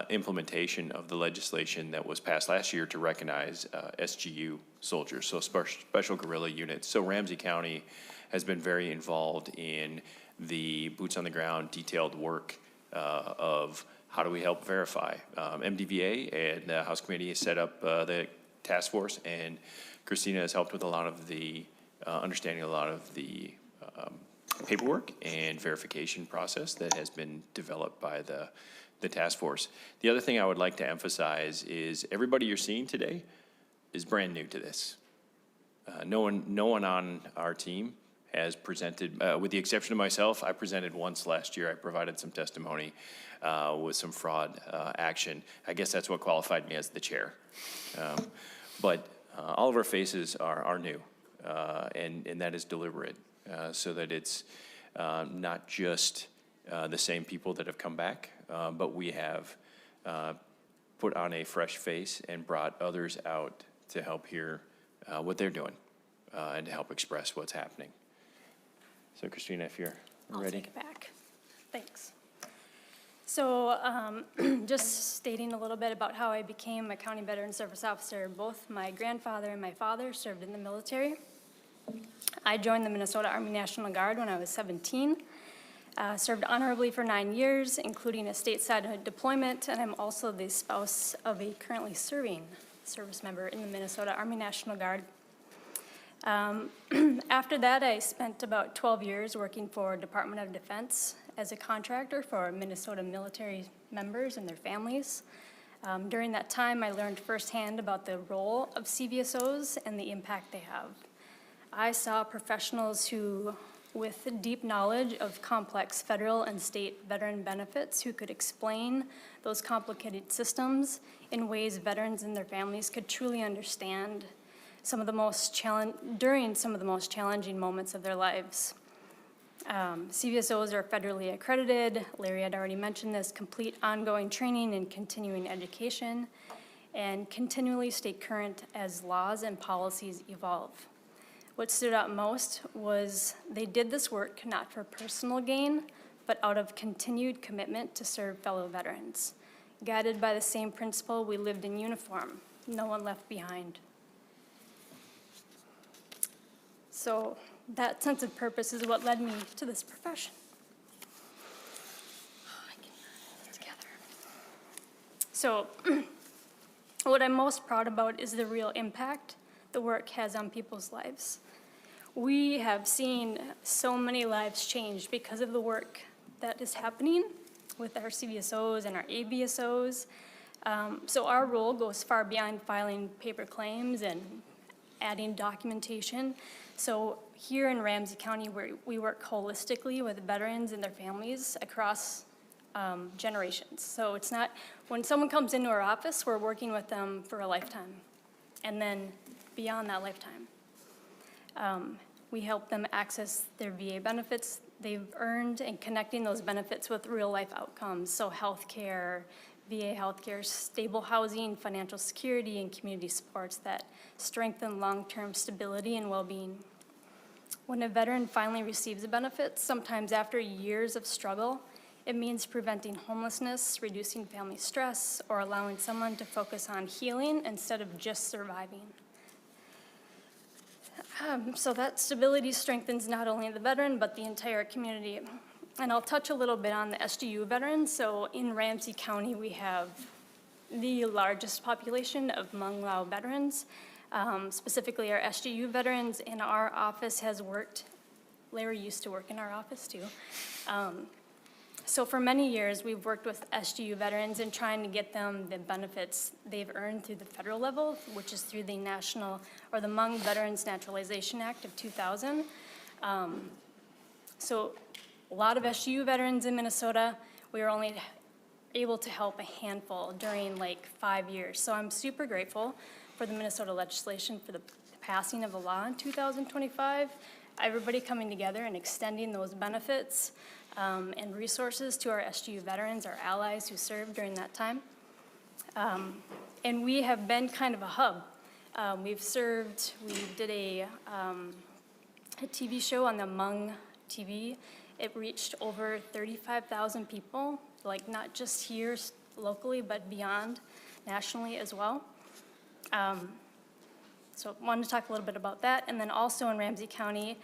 implementation of the legislation that was passed last year to recognize SGU soldiers, so special guerrilla units. So Ramsey County has been very involved in the boots on the ground detailed work of how do we help verify. MDVA and the House Committee has set up the task force, and Christina has helped with a lot of the understanding a lot of the paperwork and verification process that has been developed by the task force. The other thing I would like to emphasize is everybody you're seeing today is brand new to this. No one on our team has presented, with the exception of myself. I presented once last year. I provided some testimony with some fraud action. I guess that's what qualified me as the chair. But all of our faces are new, and that is deliberate, so that it's not just the same people that have come back, but we have put on a fresh face and brought others out to help hear what they're doing and to help express what's happening. So Christina, if you're ready. I'll take it back. Thanks. So just stating a little bit about how I became a County Veteran Service Officer. Both my grandfather and my father served in the military. I joined the Minnesota Army National Guard when I was 17. Served honorably for 9 years, including a stateside deployment, and I'm also the spouse of a currently serving service member in the Minnesota Army National Guard. After that, I spent about 12 years working for Department of Defense as a contractor for Minnesota military members and their families. During that time, I learned firsthand about the role of CVSOs and the impact they have. I saw professionals who, with deep knowledge of complex federal and state veteran benefits, who could explain those complicated systems in ways veterans and their families could truly understand during some of the most challenging moments of their lives. CVSOs are federally accredited. Larry had already mentioned this, complete ongoing training and continuing education, and continually stay current as laws and policies evolve. What stood out most was they did this work not for personal gain, but out of continued commitment to serve fellow veterans. Guided by the same principle, we lived in uniform, no one left behind. So that sense of purpose is what led me to this profession. I can put it together. So What I'm most proud about is the real impact the work has on people's lives. We have seen so many lives changed because of the work that is happening with our CVSOs and our ABSOs. So our role goes far beyond filing paper claims and adding documentation. So here in Ramsey County, we work holistically with veterans and their families across generations. So it's not, when someone comes into our office, we're working with them for a lifetime, and then beyond that lifetime. We help them access their VA benefits they've earned and connecting those benefits with real life outcomes. So healthcare, VA healthcare, stable housing, financial security, and community supports that strengthen long-term stability and well-being. When a veteran finally receives the benefits, sometimes after years of struggle, it means preventing homelessness, reducing family stress, or allowing someone to focus on healing instead of just surviving. So that stability strengthens not only the veteran, but the entire community. And I'll touch a little bit on the SDU veterans. So in Ramsey County, we have the largest population of Hmong Lao veterans, specifically our SDU veterans, and our office has worked, Larry used to work in our office too. So for many years, we've worked with SDU veterans in trying to get them the benefits they've earned through the federal level, which is through the National, or the Hmong Veterans Naturalization Act of 2000. So a lot of SDU veterans in Minnesota, we were only able to help a handful during like 5 years. So I'm super grateful for the Minnesota legislation for the passing of a law in 2025, everybody coming together and extending those benefits and resources to our SDU veterans, our allies who served during that time. And we have been kind of a hub. We did a TV show on the Hmong TV. It reached over 35,000 people, like not just here locally, but beyond, nationally as well. So I wanted to talk a little bit about that. And then also in Ramsey County,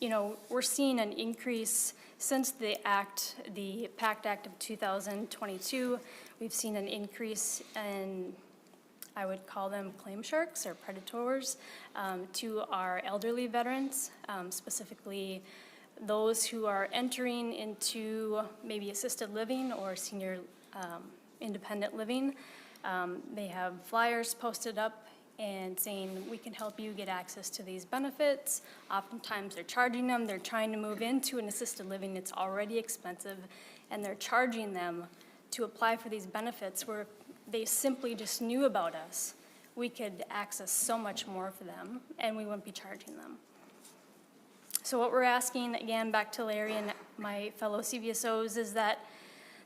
you know, we're seeing an increase since the PACT Act of 2022. We've seen an increase in, I would call them claim sharks or predators, to our elderly veterans, specifically those who are entering into maybe assisted living or senior independent living. They have flyers posted up and saying, we can help you get access to these benefits. Oftentimes they're charging them, they're trying to move into an assisted living that's already expensive, and they're charging them to apply for these benefits where they simply just knew about us. We could access so much more for them, and we wouldn't be charging them. So what we're asking, again, back to Larry and my fellow CVSOs, is that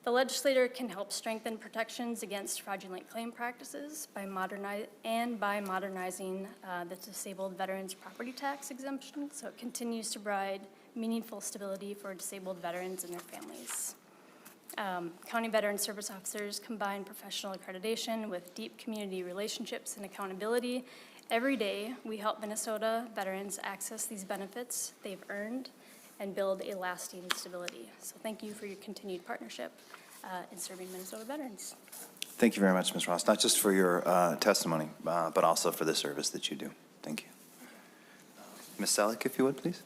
the legislator can help strengthen protections against fraudulent claim practices by modernizing the disabled veterans property tax exemption, so it continues to provide meaningful stability for disabled veterans and their families. County Veteran Service Officers combine professional accreditation with deep community relationships and accountability. Every day, we help Minnesota veterans access these benefits they've earned and build a lasting stability. So thank you for your continued partnership in serving Minnesota veterans. Thank you very much, Ms. Ross, not just for your testimony, but also for the service that you do. Thank you. Ms. Selleck, if you would, please.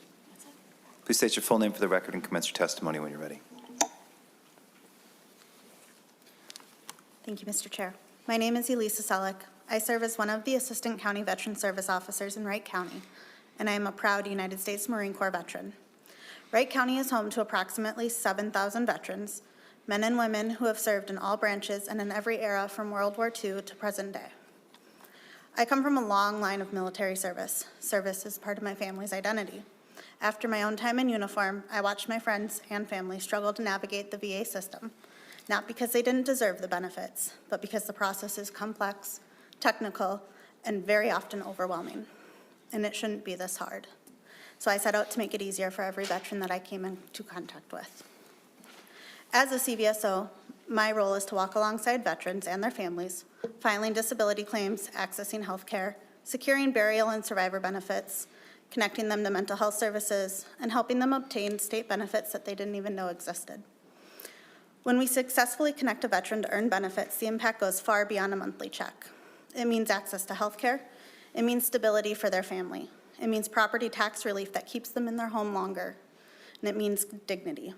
Please state your full name for the record and commence your testimony when you're ready. Thank you, Mr. Chair. My name is Elisa Selleck. I serve as one of the Assistant County Veteran Service Officers in Wright County, and I am a proud United States Marine Corps veteran. Wright County is home to approximately 7,000 veterans, men and women who have served in all branches and in every era from World War II to present day. I come from a long line of military service. Service is part of my family's identity. After my own time in uniform, I watched my friends and family struggle to navigate the VA system, not because they didn't deserve the benefits, but because the process is complex, technical, and very often overwhelming. And it shouldn't be this hard. So I set out to make it easier for every veteran that I came into contact with. As a CVSO, my role is to walk alongside veterans and their families, filing disability claims, accessing health care, securing burial and survivor benefits, connecting them to mental health services, and helping them obtain state benefits that they didn't even know existed. When we successfully connect a veteran to earn benefits, the impact goes far beyond a monthly check. It means access to health care. It means stability for their family. It means property tax relief that keeps them in their home longer. And it means dignity.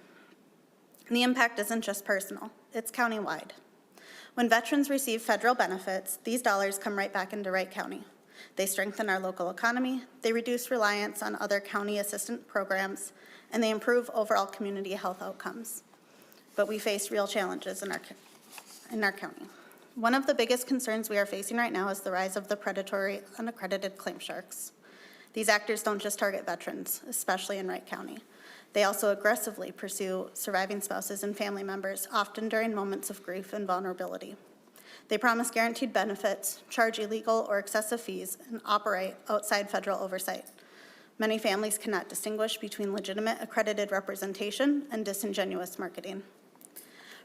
And the impact isn't just personal, it's countywide. When veterans receive federal benefits, these dollars come right back into Wright County. They strengthen our local economy, they reduce reliance on other county assistance programs, and they improve overall community health outcomes. But we face real challenges in our county. One of the biggest concerns we are facing right now is the rise of the predatory, unaccredited claim sharks. These actors don't just target veterans, especially in Wright County. They also aggressively pursue surviving spouses and family members, often during moments of grief and vulnerability. They promise guaranteed benefits, charge illegal or excessive fees, and operate outside federal oversight. Many families cannot distinguish between legitimate accredited representation and disingenuous marketing.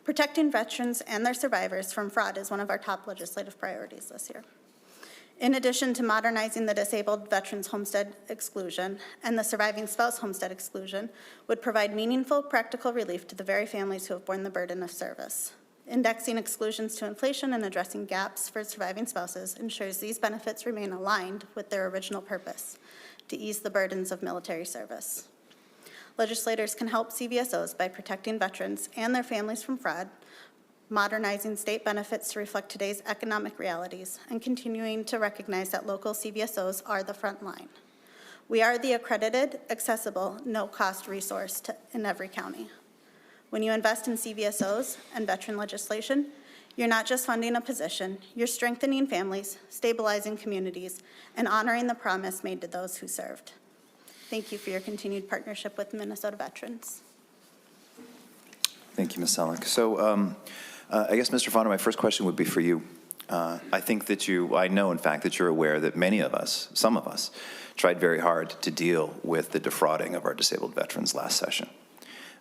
Protecting veterans and their survivors from fraud is one of our top legislative priorities this year. In addition to modernizing the disabled veterans homestead exclusion and the surviving spouse homestead exclusion would provide meaningful, practical relief to the very families who have borne the burden of service. Indexing exclusions to inflation and addressing gaps for surviving spouses ensures these benefits remain aligned with their original purpose, to ease the burdens of military service. Legislators can help CVSOs by protecting veterans and their families from fraud, modernizing state benefits to reflect today's economic realities, and continuing to recognize that local CVSOs are the front line. We are the accredited, accessible, no-cost resource in every county. When you invest in CVSOs and veteran legislation, you're not just funding a position, you're strengthening families, stabilizing communities, and honoring the promise made to those who served. Thank you for your continued partnership with Minnesota veterans. Thank you, Ms. Selleck. So I guess, Mr. Fonda, my first question would be for you. I think that I know, in fact, that you're aware that many of us, some of us, tried very hard to deal with the defrauding of our disabled veterans last session.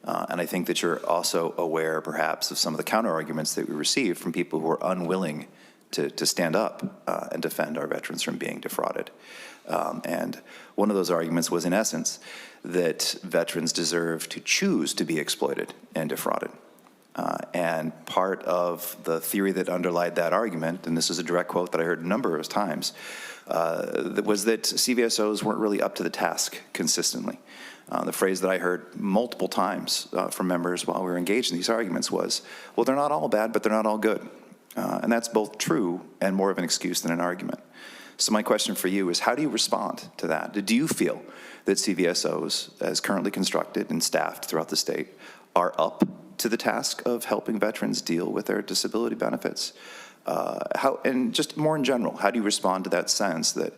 And I think that you're also aware, perhaps, of some of the counter-arguments that we received from people who are unwilling to stand up and defend our veterans from being defrauded. And one of those arguments was, in essence, that veterans deserve to choose to be exploited and defrauded. And part of the theory that underlied that argument, and this is a direct quote that I heard a number of times, was that CVSOs weren't really up to the task consistently. The phrase that I heard multiple times from members while we were engaged in these arguments was, well, they're not all bad, but they're not all good. And that's both true and more of an excuse than an argument. So my question for you is, how do you respond to that? Do you feel that CVSOs, as currently constructed and staffed throughout the state, are up to the task of helping veterans deal with their disability benefits? And just more in general, how do you respond to that sense that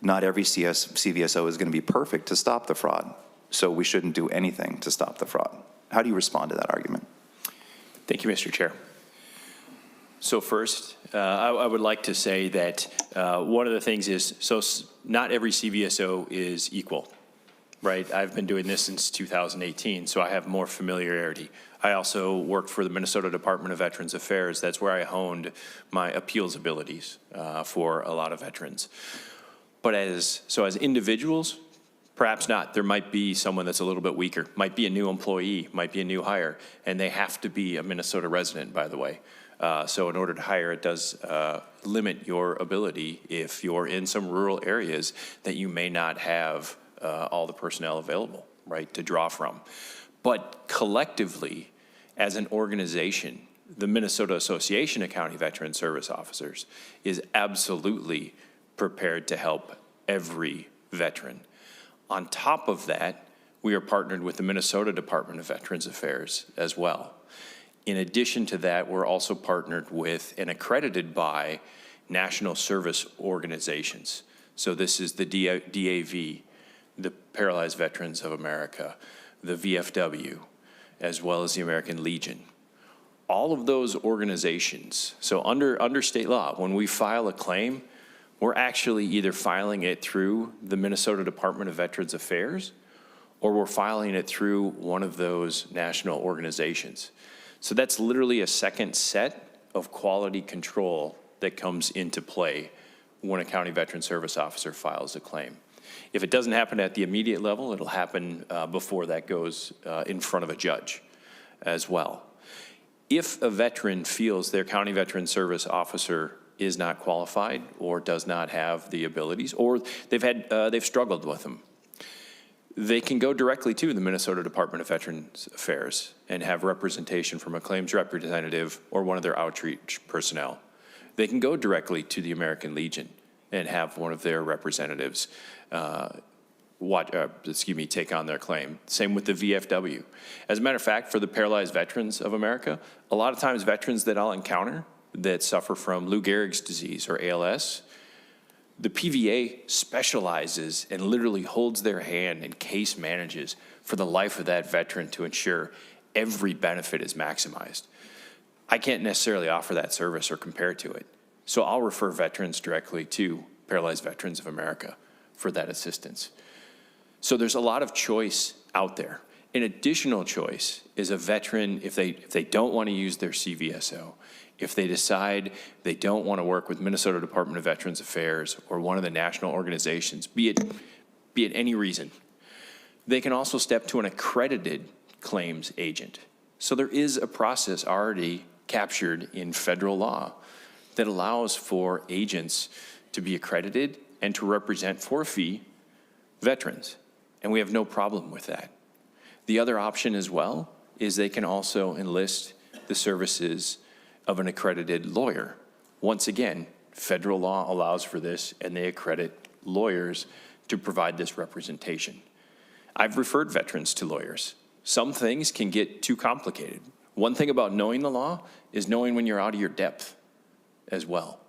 not every CVSO is going to be perfect to stop the fraud, so we shouldn't do anything to stop the fraud? How do you respond to that argument? Thank you, Mr. Chair. So first, I would like to say that one of the things is, not every CVSO is equal, right? I've been doing this since 2018, so I have more familiarity. I also worked for the Minnesota Department of Veterans Affairs. That's where I honed my appeals abilities for a lot of veterans. But as individuals, perhaps not. There might be someone that's a little bit weaker, might be a new employee, might be a new hire, and they have to be a Minnesota resident, by the way. So in order to hire, it does limit your ability if you're in some rural areas that you may not have all the personnel available, right, to draw from. But collectively, as an organization, the Minnesota Association of County Veteran Service Officers is absolutely prepared to help every veteran. On top of that, we are partnered with the Minnesota Department of Veterans Affairs as well. In addition to that, we're also partnered with and accredited by national service organizations. So this is the DAV, the Paralyzed Veterans of America, the VFW, as well as the American Legion. All of those organizations, so under state law, when we file a claim, we're actually either filing it through the Minnesota Department of Veterans Affairs, or we're filing it through one of those national organizations. So that's literally a second set of quality control that comes into play when a county veteran service officer files a claim. If it doesn't happen at the immediate level, it'll happen before that goes in front of a judge as well. if a veteran feels their county veteran service officer is not qualified or does not have the abilities, or they've struggled with them, they can go directly to the Minnesota Department of Veterans Affairs and have representation from a claims representative or one of their outreach personnel. They can go directly to the American Legion and have one of their representatives take on their claim. Same with the VFW. As a matter of fact, for the Paralyzed Veterans of America, a lot of times veterans that I'll encounter that suffer from Lou Gehrig's disease or ALS, the PVA specializes and literally holds their hand and case manages for the life of that veteran to ensure every benefit is maximized. I can't necessarily offer that service or compare to it. So I'll refer veterans directly to Paralyzed Veterans of America for that assistance. So there's a lot of choice out there. An additional choice is a veteran, if they don't want to use their CVSO, if they decide they don't want to work with Minnesota Department of Veterans Affairs or one of the national organizations, be it any reason, they can also step to an accredited claims agent. So there is a process already captured in federal law that allows for agents to be accredited and to represent for a fee veterans. And we have no problem with that. The other option as well is they can also enlist the services of an accredited lawyer. Once again, federal law allows for this, and they accredit lawyers to provide this representation. I've referred veterans to lawyers. Some things can get too complicated. One thing about knowing the law is knowing when you're out of your depth as well.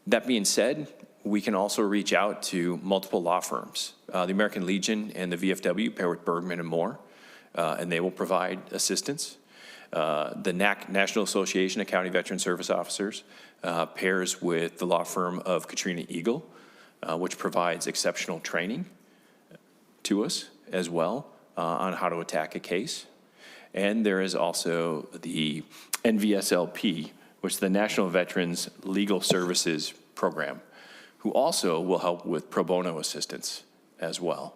That being said, we can also reach out to multiple law firms. The American Legion and the VFW pair with Bergman and Moore, and they will provide assistance. The National Association of County Veteran Service Officers pairs with the law firm of Katrina Eagle, which provides exceptional training to us as well on how to attack a case. And there is also the NVSLP, which is the National Veterans Legal Services Program, who also will help with pro bono assistance as well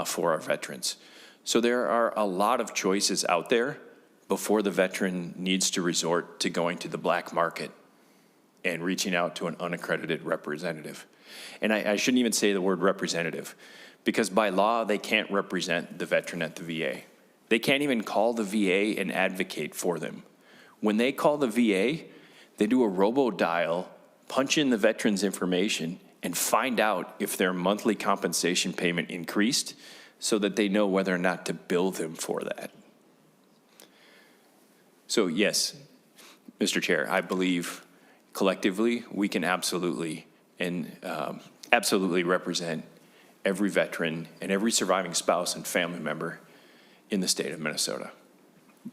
for our veterans. So there are a lot of choices out there before the veteran needs to resort to going to the black market and reaching out to an unaccredited representative. And I shouldn't even say the word representative, because by law, they can't represent the veteran at the VA. They can't even call the VA and advocate for them. When they call the VA, they do a robo-dial, punch in the veteran's information, and find out if their monthly compensation payment increased so that they know whether or not to bill them for that. So yes, Mr. Chair, I believe collectively we can absolutely represent every veteran and every surviving spouse and family member in the state of Minnesota.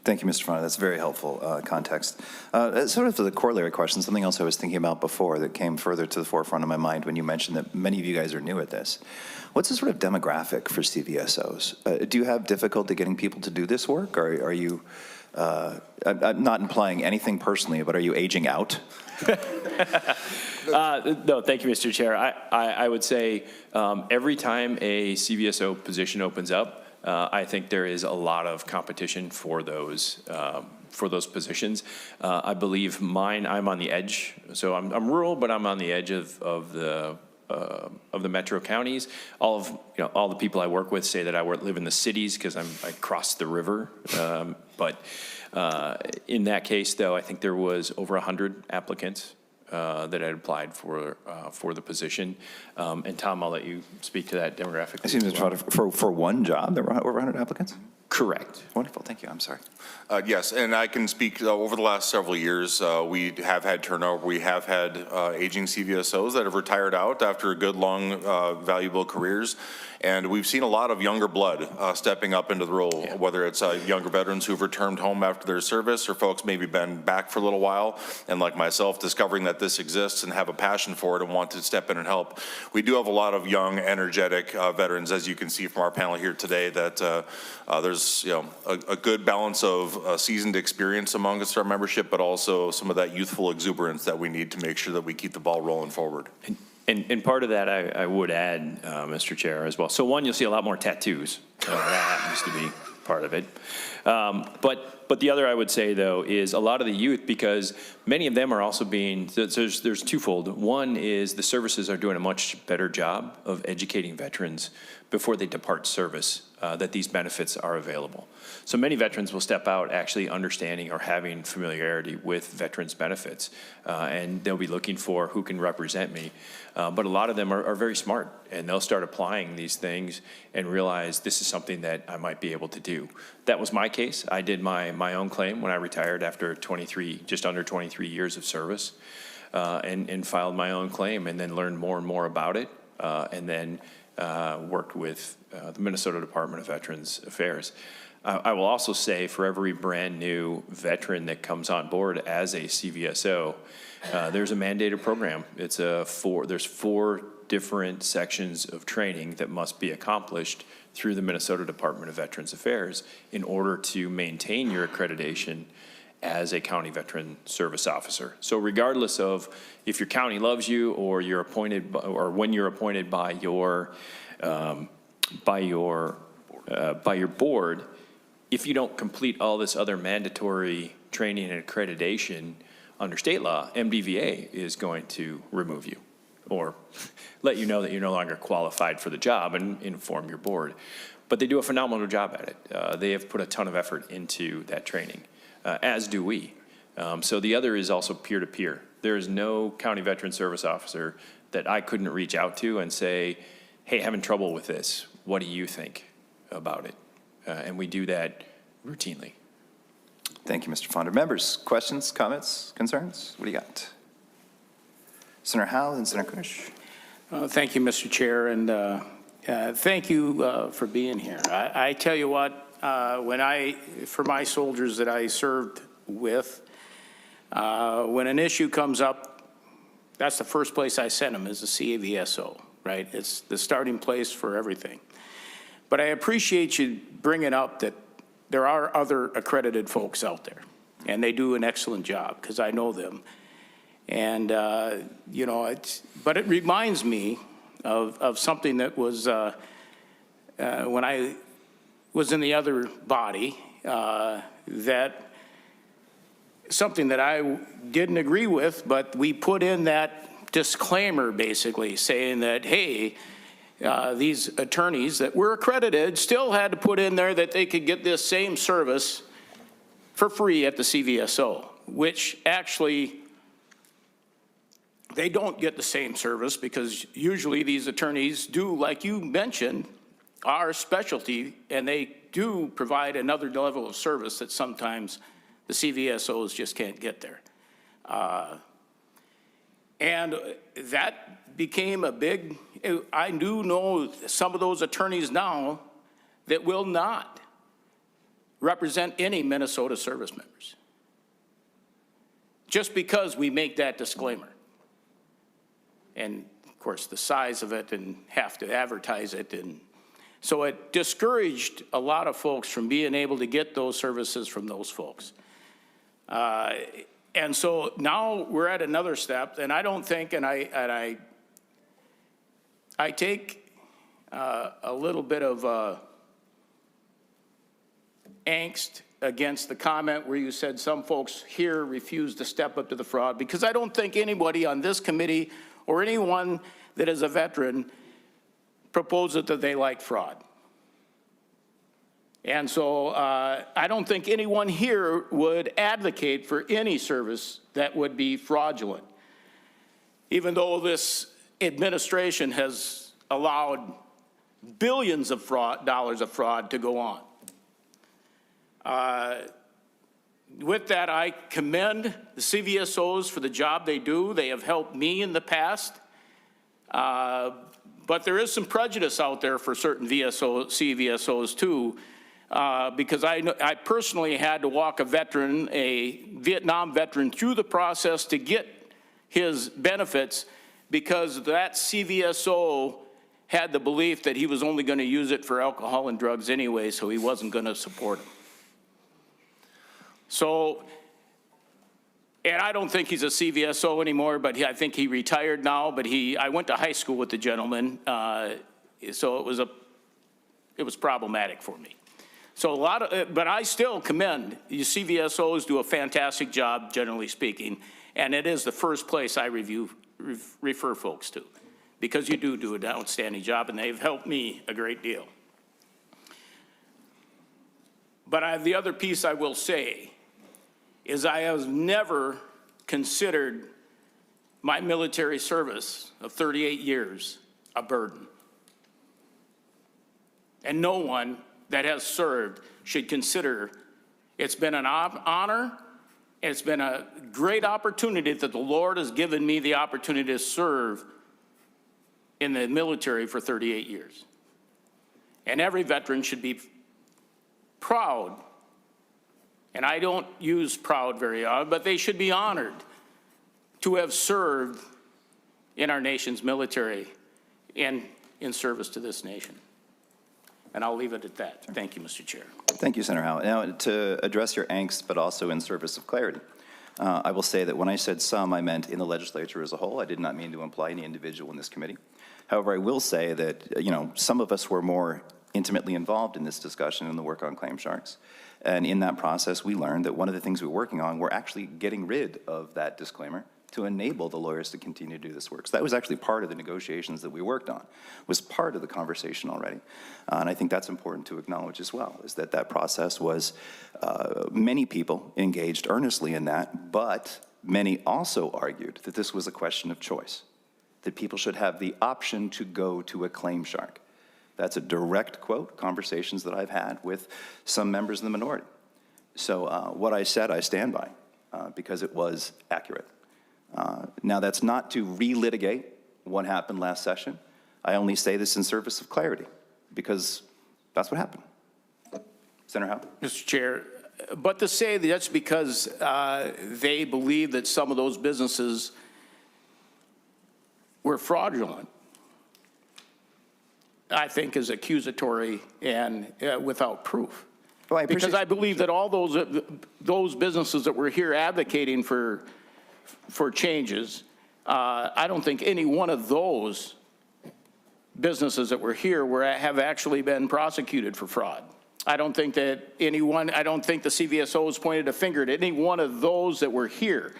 Thank you, Mr. Fonda. That's very helpful context. Sort of the corollary question, something else I was thinking about before that came further to the forefront of my mind when you mentioned that many of you guys are new at this. What's the sort of demographic for CVSOs? Do you have difficulty getting people to do this work? Or are you, I'm not implying anything personally, but are you aging out? No, thank you, Mr. Chair. I would say every time a CVSO position opens up, I think there is a lot of competition for those positions. I believe mine, I'm on the edge. So I'm rural, but I'm on the edge of the metro counties. All the people I work with say that I live in the cities because I cross the river. But in that case, though, I think there was over 100 applicants that had applied for the position. And Tom, I'll let you speak to that demographic. I seem to for one job, there were over 100 applicants? Correct. Wonderful, thank you, I'm sorry. Yes, and I can speak over the last several years, we have had turnover. We have had aging CVSOs that have retired out after good, long, valuable careers. And we've seen a lot of younger blood stepping up into the role, whether it's younger veterans who've returned home after their service or folks maybe been back for a little while, and like myself, discovering that this exists and have a passion for it and want to step in and help. We do have a lot of young, energetic veterans, as you can see from our panel here today, that there's a good balance of seasoned experience amongst our membership, but also some of that youthful exuberance that we need to make sure that we keep the ball rolling forward. And part of that I would add, Mr. Chair, as well. So one, you'll see a lot more tattoos. That happens to be part of it. But But the other I would say, though, is a lot of the youth, because many of them are also being, there's twofold. One is the services are doing a much better job of educating veterans before they depart service that these benefits are available. So many veterans will step out actually understanding or having familiarity with veterans benefits, and they'll be looking for who can represent me. But a lot of them are very smart, and they'll start applying these things and realize this is something that I might be able to do. That was my case. I did my own claim when I retired after just under 23 years of service, and filed my own claim, and then learned more and more about it, and then worked with the Minnesota Department of Veterans Affairs. I will also say, for every brand new veteran that comes on board as a CVSO, there's a mandated program. There's 4 different sections of training that must be accomplished through the Minnesota Department of Veterans Affairs in order to maintain your accreditation as a county veteran service officer. So regardless of if your county loves you or you're appointed, or when you're appointed by your board, if you don't complete all this other mandatory training and accreditation under state law, MDVA is going to remove you or let you know that you're no longer qualified for the job and inform your board. But they do a phenomenal job at it. They have put a ton of effort into that training, as do we. So the other is also peer-to-peer. There is no county veteran service officer that I couldn't reach out to and say, hey, having trouble with this. What do you think about it? And we do that routinely. Thank you, Mr. Fonder. Members, questions, comments, concerns? What do you got? Senator Howe and Senator Kunesh. Thank you, Mr. Chair, and thank you for being here. I tell you what, for my soldiers that I served with, when an issue comes up, that's the first place I send them is the CVSO, right? It's the starting place for everything. But I appreciate you bringing up that there are other accredited folks out there, and they do an excellent job because I know them. And, you know, but it reminds me of something that was when I was in the other body, that something that I didn't agree with, but we put in that disclaimer basically saying that, hey, these attorneys that were accredited still had to put in there that they could get this same service for free at the CVSO, which actually they don't get the same service because usually these attorneys do, like you mentioned, are specialty, and they do provide another level of service that sometimes the CVSOs just can't get there. And that became a big, I do know some of those attorneys now that will not represent any Minnesota service members, just because we make that disclaimer. And of course, the size of it and have to advertise it. And so it discouraged a lot of folks from being able to get those services from those folks. And so now we're at another step, and I don't think, and I take a little bit of angst against the comment where you said some folks here refuse to step up to the fraud, because I don't think anybody on this committee or anyone that is a veteran proposes that they like fraud. And so I don't think anyone here would advocate for any service that would be fraudulent, even though this administration has allowed billions of dollars of fraud to go on. With that, I commend the CVSOs for the job they do. They have helped me in the past. But there is some prejudice out there for certain CVSOs too, because I personally had to walk a Vietnam veteran, through the process to get his benefits, because that CVSO had the belief that he was only going to use it for alcohol and drugs anyway, so he wasn't going to support him. So, and I don't think he's a CVSO anymore, but I think he retired now, but I went to high school with the gentleman, so it was problematic for me. So but I still commend, you CVSOs do a fantastic job, generally speaking, and it is the first place I refer folks to, because you do an outstanding job, and they've helped me a great deal. But the other piece I will say is I have never considered my military service of 38 years a burden. And no one that has served should consider it's been an honor. It's been a great opportunity that the Lord has given me the opportunity to serve in the military for 38 years. And every veteran should be proud, and I don't use proud very often, but they should be honored to have served in our nation's military and in service to this nation. And I'll leave it at that. Thank you, Mr. Chair. Thank you, Senator Howe. Now, to address your angst, but also in service of clarity, I will say that when I said some, I meant in the legislature as a whole. I did not mean to imply any individual in this committee. However, I will say that, some of us were more intimately involved in this discussion in the work on claim sharks. And in that process, we learned that one of the things we were working on, we're actually getting rid of that disclaimer to enable the lawyers to continue to do this work. So that was actually part of the negotiations that we worked on, was part of the conversation already. And I think that's important to acknowledge as well, is that that process was, many people engaged earnestly in that, but many also argued that this was a question of choice, that people should have the option to go to a claim shark. That's a direct quote, conversations that I've had with some members of the minority. So what I said, I stand by, because it was accurate. Now, that's not to relitigate what happened last session. I only say this in service of clarity, because that's what happened. Senator Howe? Mr. Chair, but to say that's because they believe that some of those businesses were fraudulent, I think is accusatory and without proof. Well, because I believe that all those businesses that were here advocating for changes, I don't think any one of those businesses that were here have actually been prosecuted for fraud. I don't think that I don't think the CVSOs pointed a finger at any one of those that were here.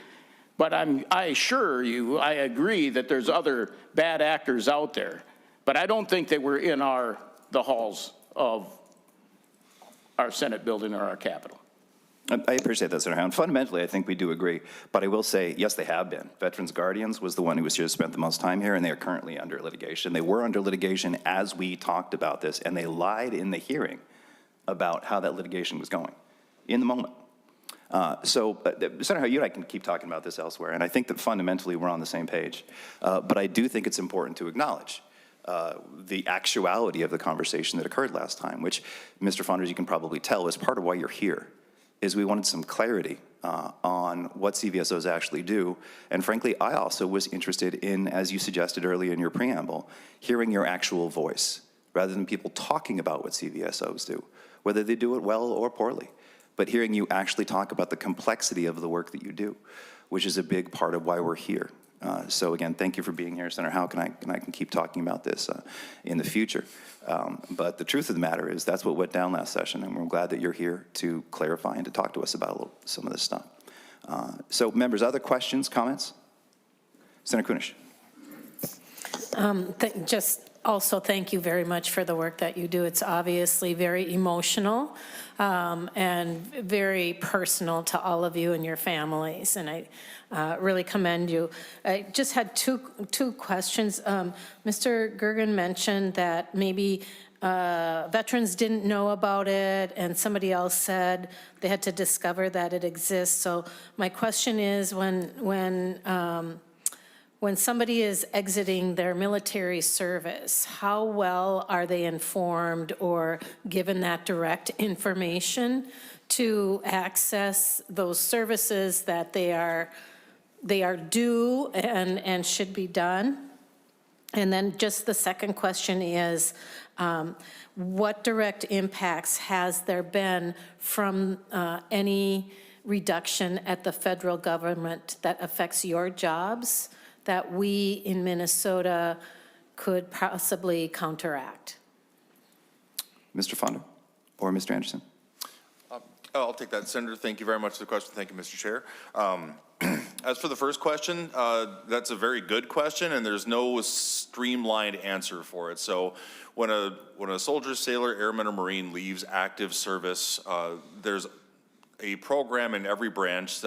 But I assure you, I agree that there's other bad actors out there. But I don't think they were in the halls of our Senate building or our Capitol. I appreciate that, Senator Howe. And fundamentally, I think we do agree. But I will say, yes, they have been. Veterans Guardians was the one who was here, spent the most time here, and they are currently under litigation. They were under litigation as we talked about this, and they lied in the hearing about how that litigation was going in the moment. Senator Howe, you and I can keep talking about this elsewhere, and I think that fundamentally we're on the same page. But I do think it's important to acknowledge the actuality of the conversation that occurred last time, which, Mr. Fonders, you can probably tell is part of why you're here, is we wanted some clarity on what CVSOs actually do. And frankly, I also was interested in, as you suggested earlier in your preamble, hearing your actual voice, rather than people talking about what CVSOs do, whether they do it well or poorly, but hearing you actually talk about the complexity of the work that you do, which is a big part of why we're here. So again, thank you for being here, Senator Howe, and I can keep talking about this in the future. But the truth of the matter is that's what went down last session, and we're glad that you're here to clarify and to talk to us about some of this stuff. So members, other questions, comments? Senator Kunish. Just also thank you very much for the work that you do. It's obviously very emotional and very personal to all of you and your families, and I really commend you. I just had two questions. Mr. Gergen mentioned that maybe veterans didn't know about it, and somebody else said they had to discover that it exists. So my question is, when somebody is exiting their military service, how well are they informed or given that direct information to access those services that they are due and should be done? And then just the second question is, what direct impacts has there been from any reduction at the federal government that affects your jobs that we in Minnesota could possibly counteract? Mr. Fonder or Mr. Anderson? I'll take that, Senator. Thank you very much for the question. Thank you, Mr. Chair. As for the first question, that's a very good question, and there's no streamlined answer for it. So when a soldier, sailor, airman, or Marine leaves active service, there's a program in every branch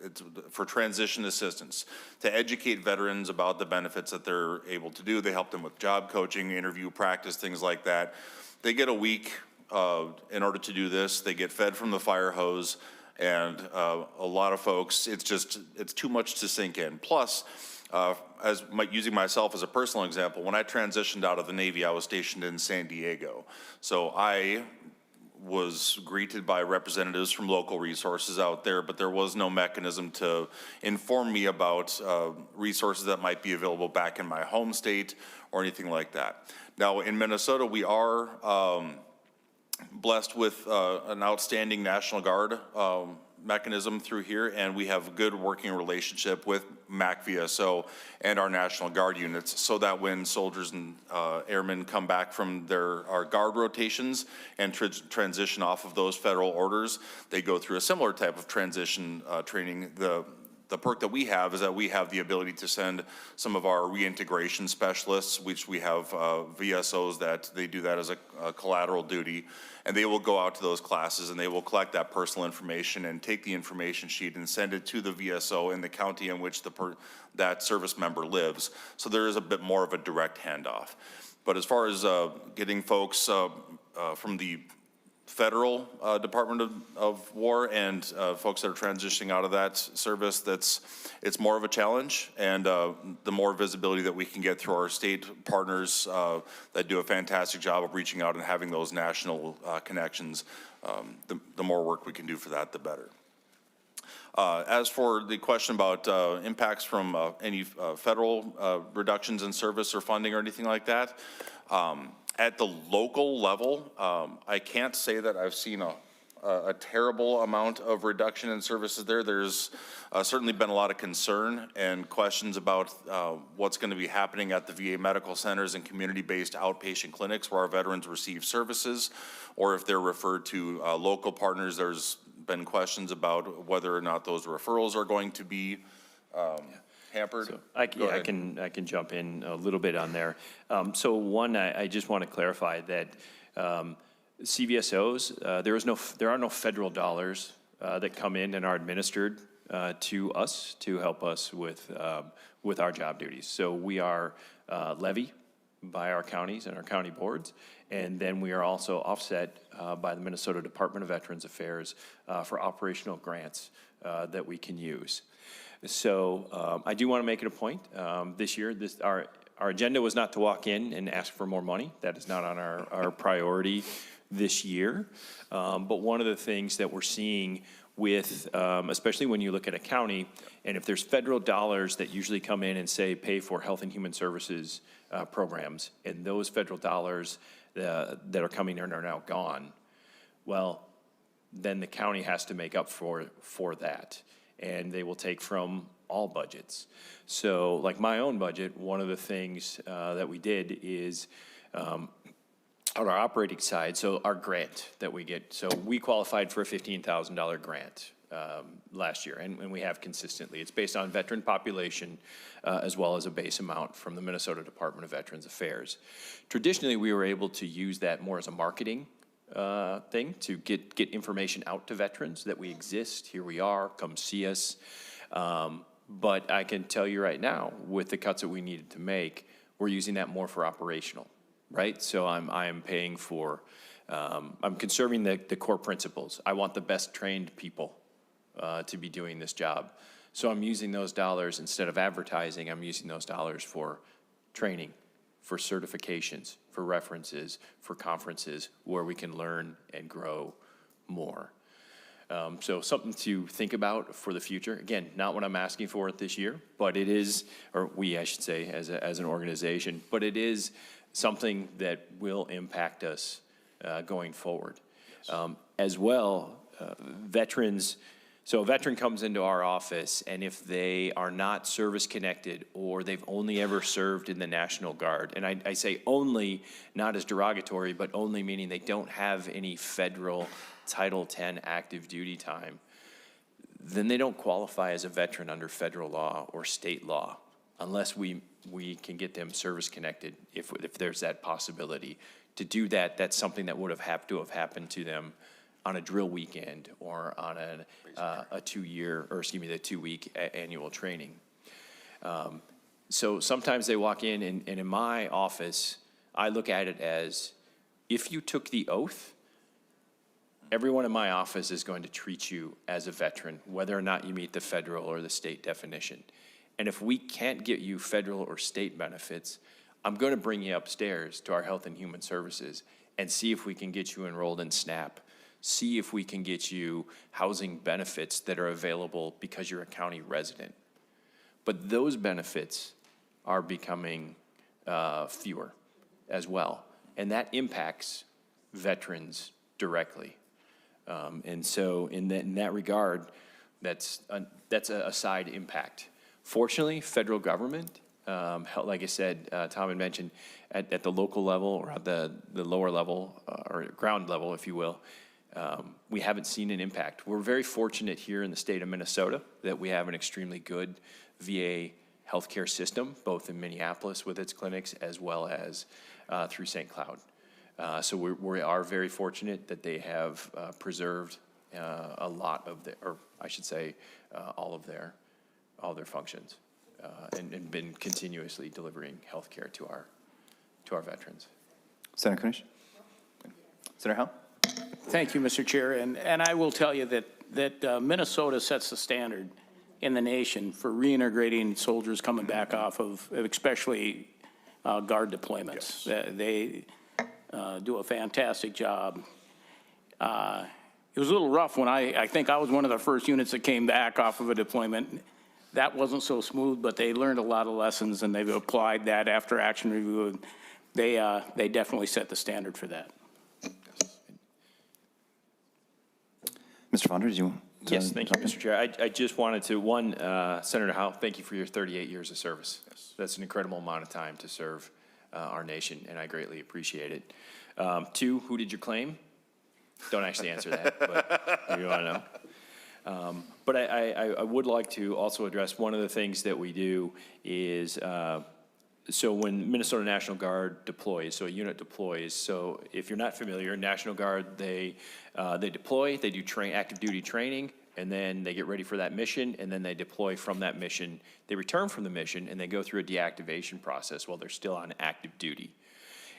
it's for transition assistance to educate veterans about the benefits that they're able to do. They help them with job coaching, interview practice, things like that. They get a week in order to do this. They get fed from the fire hose, and a lot of folks, it's too much to sink in. Plus, using myself as a personal example, when I transitioned out of the Navy, I was stationed in San Diego. So I was greeted by representatives from local resources out there, but there was no mechanism to inform me about resources that might be available back in my home state or anything like that. Now, in Minnesota, we are blessed with an outstanding National Guard mechanism through here, and we have a good working relationship with CVSO and our National Guard units, so that when soldiers and airmen come back from our guard rotations and transition off of those federal orders, they go through a similar type of transition training. The perk that we have is that we have the ability to send some of our reintegration specialists, which we have VSOs that they do that as a collateral duty, and they will go out to those classes and they will collect that personal information and take the information sheet and send it to the VSO in the county in which that service member lives. So there is a bit more of a direct handoff. But as far as getting folks from the federal Department of War and folks that are transitioning out of that service, it's more of a challenge, and the more visibility that we can get through our state partners that do a fantastic job of reaching out and having those national connections, the more work we can do for that, the better. As for the question about impacts from any federal reductions in service or funding or anything like that, at the local level, I can't say that I've seen a terrible amount of reduction in services there. There's certainly been a lot of concern and questions about what's going to be happening at the VA medical centers and community-based outpatient clinics where our veterans receive services, or if they're referred to local partners. There's been questions about whether or not those referrals are going to be hampered. So I can jump in a little bit on there. So one, I just want to clarify that CVSOs, there are no federal dollars that come in and are administered to us to help us with our job duties. So we are levied by our counties and our county boards, and then we are also offset by the Minnesota Department of Veterans Affairs for operational grants that we can use. So I do want to make it a point. This year, our agenda was not to walk in and ask for more money. That is not on our priority this year. But one of the things that we're seeing with, especially when you look at a county, and if there's federal dollars that usually come in and say pay for health and human services programs, and those federal dollars that are coming in are now gone, well, then the county has to make up for that. And they will take from all budgets. So like my own budget, one of the things that we did is on our operating side, so our grant that we get, so we qualified for a $15,000 grant last year, and we have consistently. It's based on veteran population as well as a base amount from the Minnesota Department of Veterans Affairs. Traditionally, we were able to use that more as a marketing thing to get information out to veterans that we exist. Here we are, come see us. But I can tell you right now, with the cuts that we needed to make, we're using that more for operational, right? So I am paying for, I'm conserving the core principles. I want the best trained people to be doing this job. So I'm using those dollars, instead of advertising, I'm using those dollars for training, for certifications, for references, for conferences where we can learn and grow more. So something to think about for the future. Again, not what I'm asking for this year, but it is, or we, I should say, as an organization, but it is something that will impact us going forward. As well, veterans, So a veteran comes into our office, and if they are not service-connected or they've only ever served in the National Guard, and I say only, not as derogatory, but only meaning they don't have any federal Title X active duty time, then they don't qualify as a veteran under federal law or state law, unless we can get them service-connected, if there's that possibility. To do that, that's something that would have happened to them on a drill weekend or on a 2-week annual training. So sometimes they walk in, and in my office, I look at it as, if you took the oath, everyone in my office is going to treat you as a veteran, whether or not you meet the federal or the state definition. And if we can't get you federal or state benefits, I'm going to bring you upstairs to our Health and Human Services and see if we can get you enrolled in SNAP. See if we can get you housing benefits that are available because you're a county resident. But those benefits are becoming fewer as well, and that impacts veterans directly. And so in that regard, that's a side impact. Fortunately, federal government, like I said, Tom had mentioned, at the local level or at the lower level, or ground level, if you will, we haven't seen an impact. We're very fortunate here in the state of Minnesota that we have an extremely good VA healthcare system, both in Minneapolis with its clinics as well as through St. Cloud. So we are very fortunate that they have preserved a lot of or I should say, all their functions, and been continuously delivering healthcare to our veterans. Senator Kunish? Senator Howe? Thank you, Mr. Chair. And I will tell you that Minnesota sets the standard in the nation for reintegrating soldiers coming back off of especially Guard deployments. Yes. They do a fantastic job. It was a little rough when I think I was one of the first units that came back off of a deployment. That wasn't so smooth, but they learned a lot of lessons, and they've applied that after action review. They definitely set the standard for that. Mr. Fonder, did you want to? Yes, thank you, Mr. Chair. I just wanted to, Senator Howe, thank you for your 38 years of service. Yes. That's an incredible amount of time to serve our nation, and I greatly appreciate it. 2, who did you claim? Don't actually answer that, but if you want to know. But I would like to also address one of the things that we do is, so when Minnesota National Guard deploys, so a unit deploys, so if you're not familiar, National Guard, they deploy, they do active duty training, and then they get ready for that mission, and then they deploy from that mission. They return from the mission, and they go through a deactivation process while they're still on active duty.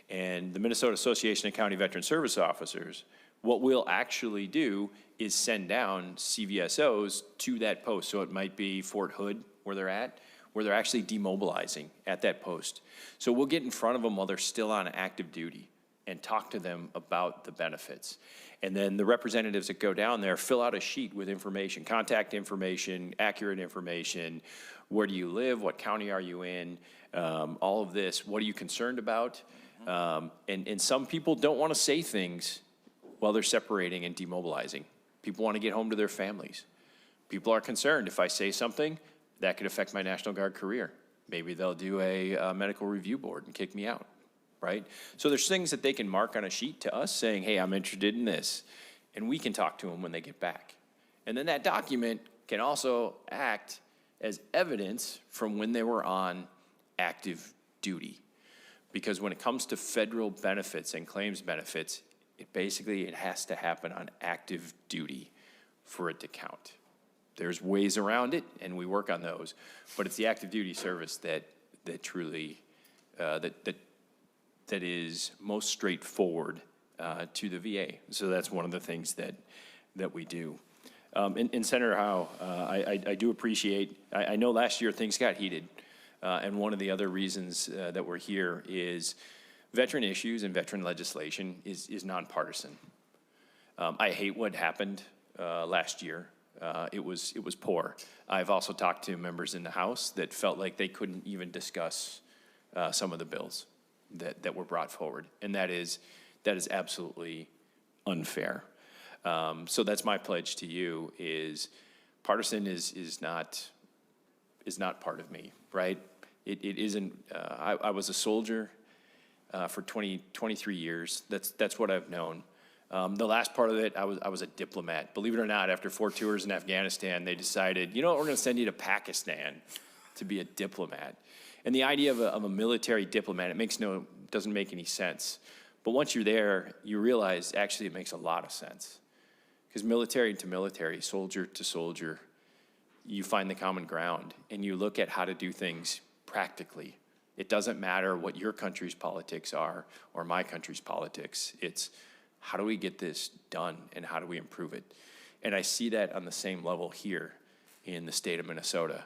And the Minnesota Association of County Veteran Service Officers, what we'll actually do is send down CVSOs to that post. So it might be Fort Hood, where they're actually demobilizing at that post. So we'll get in front of them while they're still on active duty and talk to them about the benefits. And then the representatives that go down there fill out a sheet with information, contact information, accurate information. Where do you live? What county are you in? All of this. What are you concerned about? And some people don't want to say things while they're separating and demobilizing. People want to get home to their families. People are concerned if I say something, that could affect my National Guard career. Maybe they'll do a medical review board and kick me out, right? So there's things that they can mark on a sheet to us saying, hey, I'm interested in this. And we can talk to them when they get back. And then that document can also act as evidence from when they were on active duty. Because when it comes to federal benefits and claims benefits, it has to happen on active duty for it to count. There's ways around it, and we work on those, but it's the active duty service that truly that is most straightforward to the VA. So that's one of the things that we do. And Senator Howe, I do appreciate. I know last year things got heated, and one of the other reasons that we're here is veteran issues and veteran legislation is nonpartisan. I hate what happened last year. It was poor. I've also talked to members in the House that felt like they couldn't even discuss some of the bills that were brought forward, and that is absolutely unfair. So that's my pledge to you is partisan is not part of me, right? It isn't, I was a soldier for 23 years. That's what I've known. The last part of it, I was a diplomat. Believe it or not, after 4 tours in Afghanistan, they decided, you know what, we're gonna send you to Pakistan to be a diplomat. And the idea of a military diplomat, doesn't make any sense. But once you're there, you realize actually it makes a lot of sense. Because military to military, soldier to soldier, you find the common ground and you look at how to do things practically. It doesn't matter what your country's politics are or my country's politics. It's how do we get this done and how do we improve it? And I see that on the same level here in the state of Minnesota.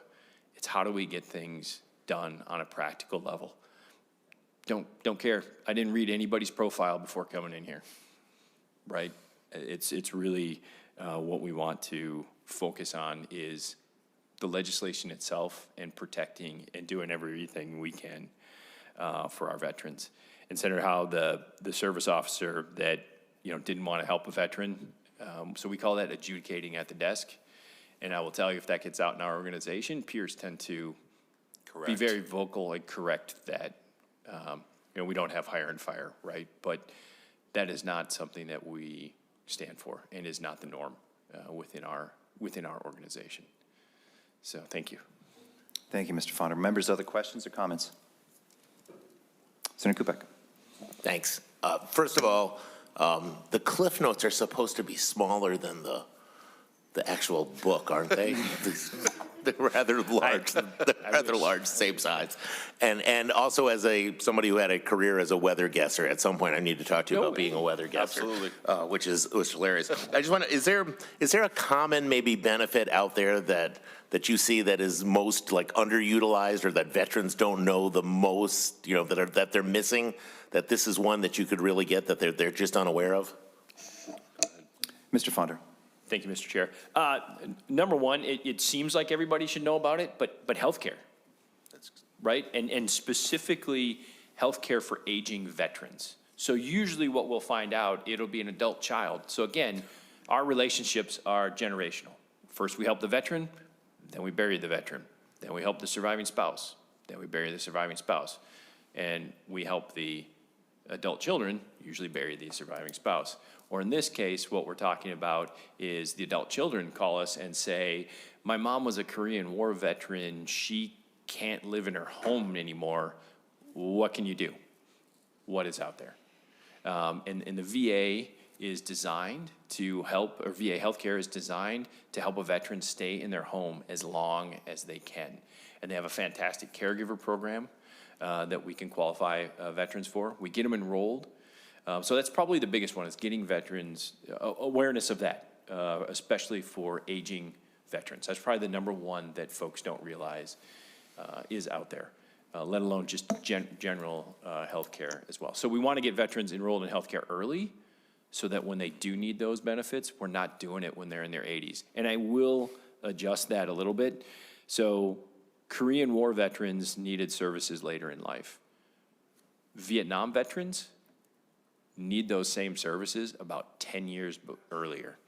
It's how do we get things done on a practical level? Don't care. I didn't read anybody's profile before coming in here, right? It's really what we want to focus on is the legislation itself and protecting and doing everything we can for our veterans. And Senator Howe, the service officer that didn't want to help a veteran, so we call that adjudicating at the desk. And I will tell you, if that gets out in our organization, peers tend to be very vocal and correct that. We don't have hire and fire, right? But that is not something that we stand for and is not the norm within our organization. So thank you. Thank you, Mr. Fonder. Members, other questions or comments? Senator Kupek. Thanks. First of all, the Cliff Notes are supposed to be smaller than the actual book, aren't they? They're rather large. They're rather large, same size. And also, as somebody who had a career as a weather guesser, at some point I need to talk to you about being a weather guesser. Absolutely. Which is hilarious. I just want to, is there a common maybe benefit out there that you see that is most like underutilized or that veterans don't know the most, that they're missing, that this is one that you could really get that they're just unaware of? Mr. Fonder. Thank you, Mr. Chair. Number one, it seems like everybody should know about it, but healthcare, right? And specifically healthcare for aging veterans. So usually what we'll find out, it'll be an adult child. So again, our relationships are generational. First we help the veteran, then we bury the veteran. Then we help the surviving spouse, then we bury the surviving spouse. And we help the adult children, usually bury the surviving spouse. Or in this case, what we're talking about is the adult children call us and say, my mom was a Korean War veteran. She can't live in her home anymore. What can you do? What is out there? And the VA is designed to help, or VA healthcare is designed to help a veteran stay in their home as long as they can. And they have a fantastic caregiver program that we can qualify veterans for. We get them enrolled. So that's probably the biggest one, is getting veterans awareness of that, especially for aging veterans. That's probably the number one that folks don't realize is out there, let alone just general health care as well. So we want to get veterans enrolled in health care early so that when they do need those benefits, we're not doing it when they're in their 80s. And I will adjust that a little bit. So Korean War veterans needed services later in life. Vietnam veterans need those same services about 10 years earlier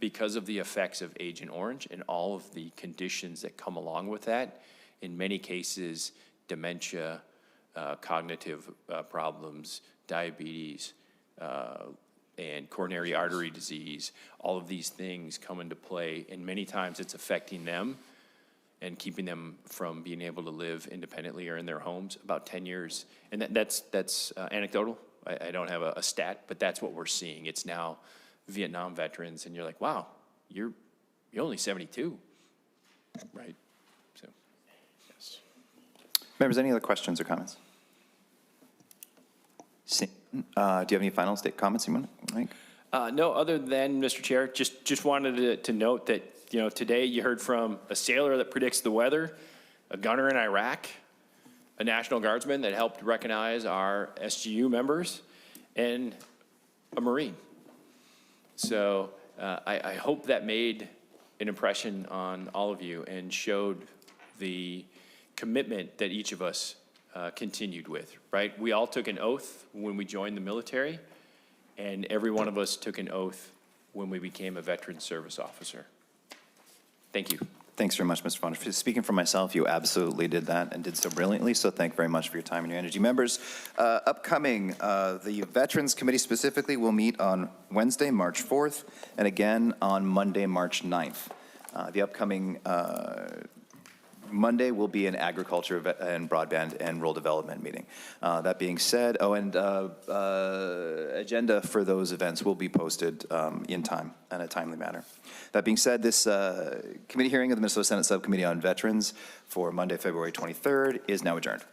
because of the effects of Agent Orange and all of the conditions that come along with that. In many cases, dementia, cognitive problems, diabetes, and coronary artery disease, all of these things come into play, and many times it's affecting them and keeping them from being able to live independently or in their homes about 10 years. And that's anecdotal. I don't have a stat, but that's what we're seeing. It's now Vietnam veterans, and you're like, wow, you're only 72, right? So, yes. Members, any other questions or comments? Do you have any final comments you want to make? No, other than, Mr. Chair, just wanted to note that, today you heard from a sailor that predicts the weather, a gunner in Iraq, a National Guardsman that helped recognize our SGU members, and a Marine. So I hope that made an impression on all of you and showed the commitment that each of us continued with, right? We all took an oath when we joined the military, and every one of us took an oath when we became a veteran service officer. Thank you. Thanks very much, Mr. Fonder. Speaking for myself, you absolutely did that and did so brilliantly, so thank you very much for your time and your energy. Members, upcoming, the Veterans Committee specifically will meet on Wednesday, March 4th, and again on Monday, March 9th. The upcoming Monday will be an agriculture and broadband and rural development meeting. That being said, agenda for those events will be posted in time in a timely manner. That being said, this committee hearing of the Minnesota Senate Subcommittee on Veterans for Monday, February 23rd is now adjourned.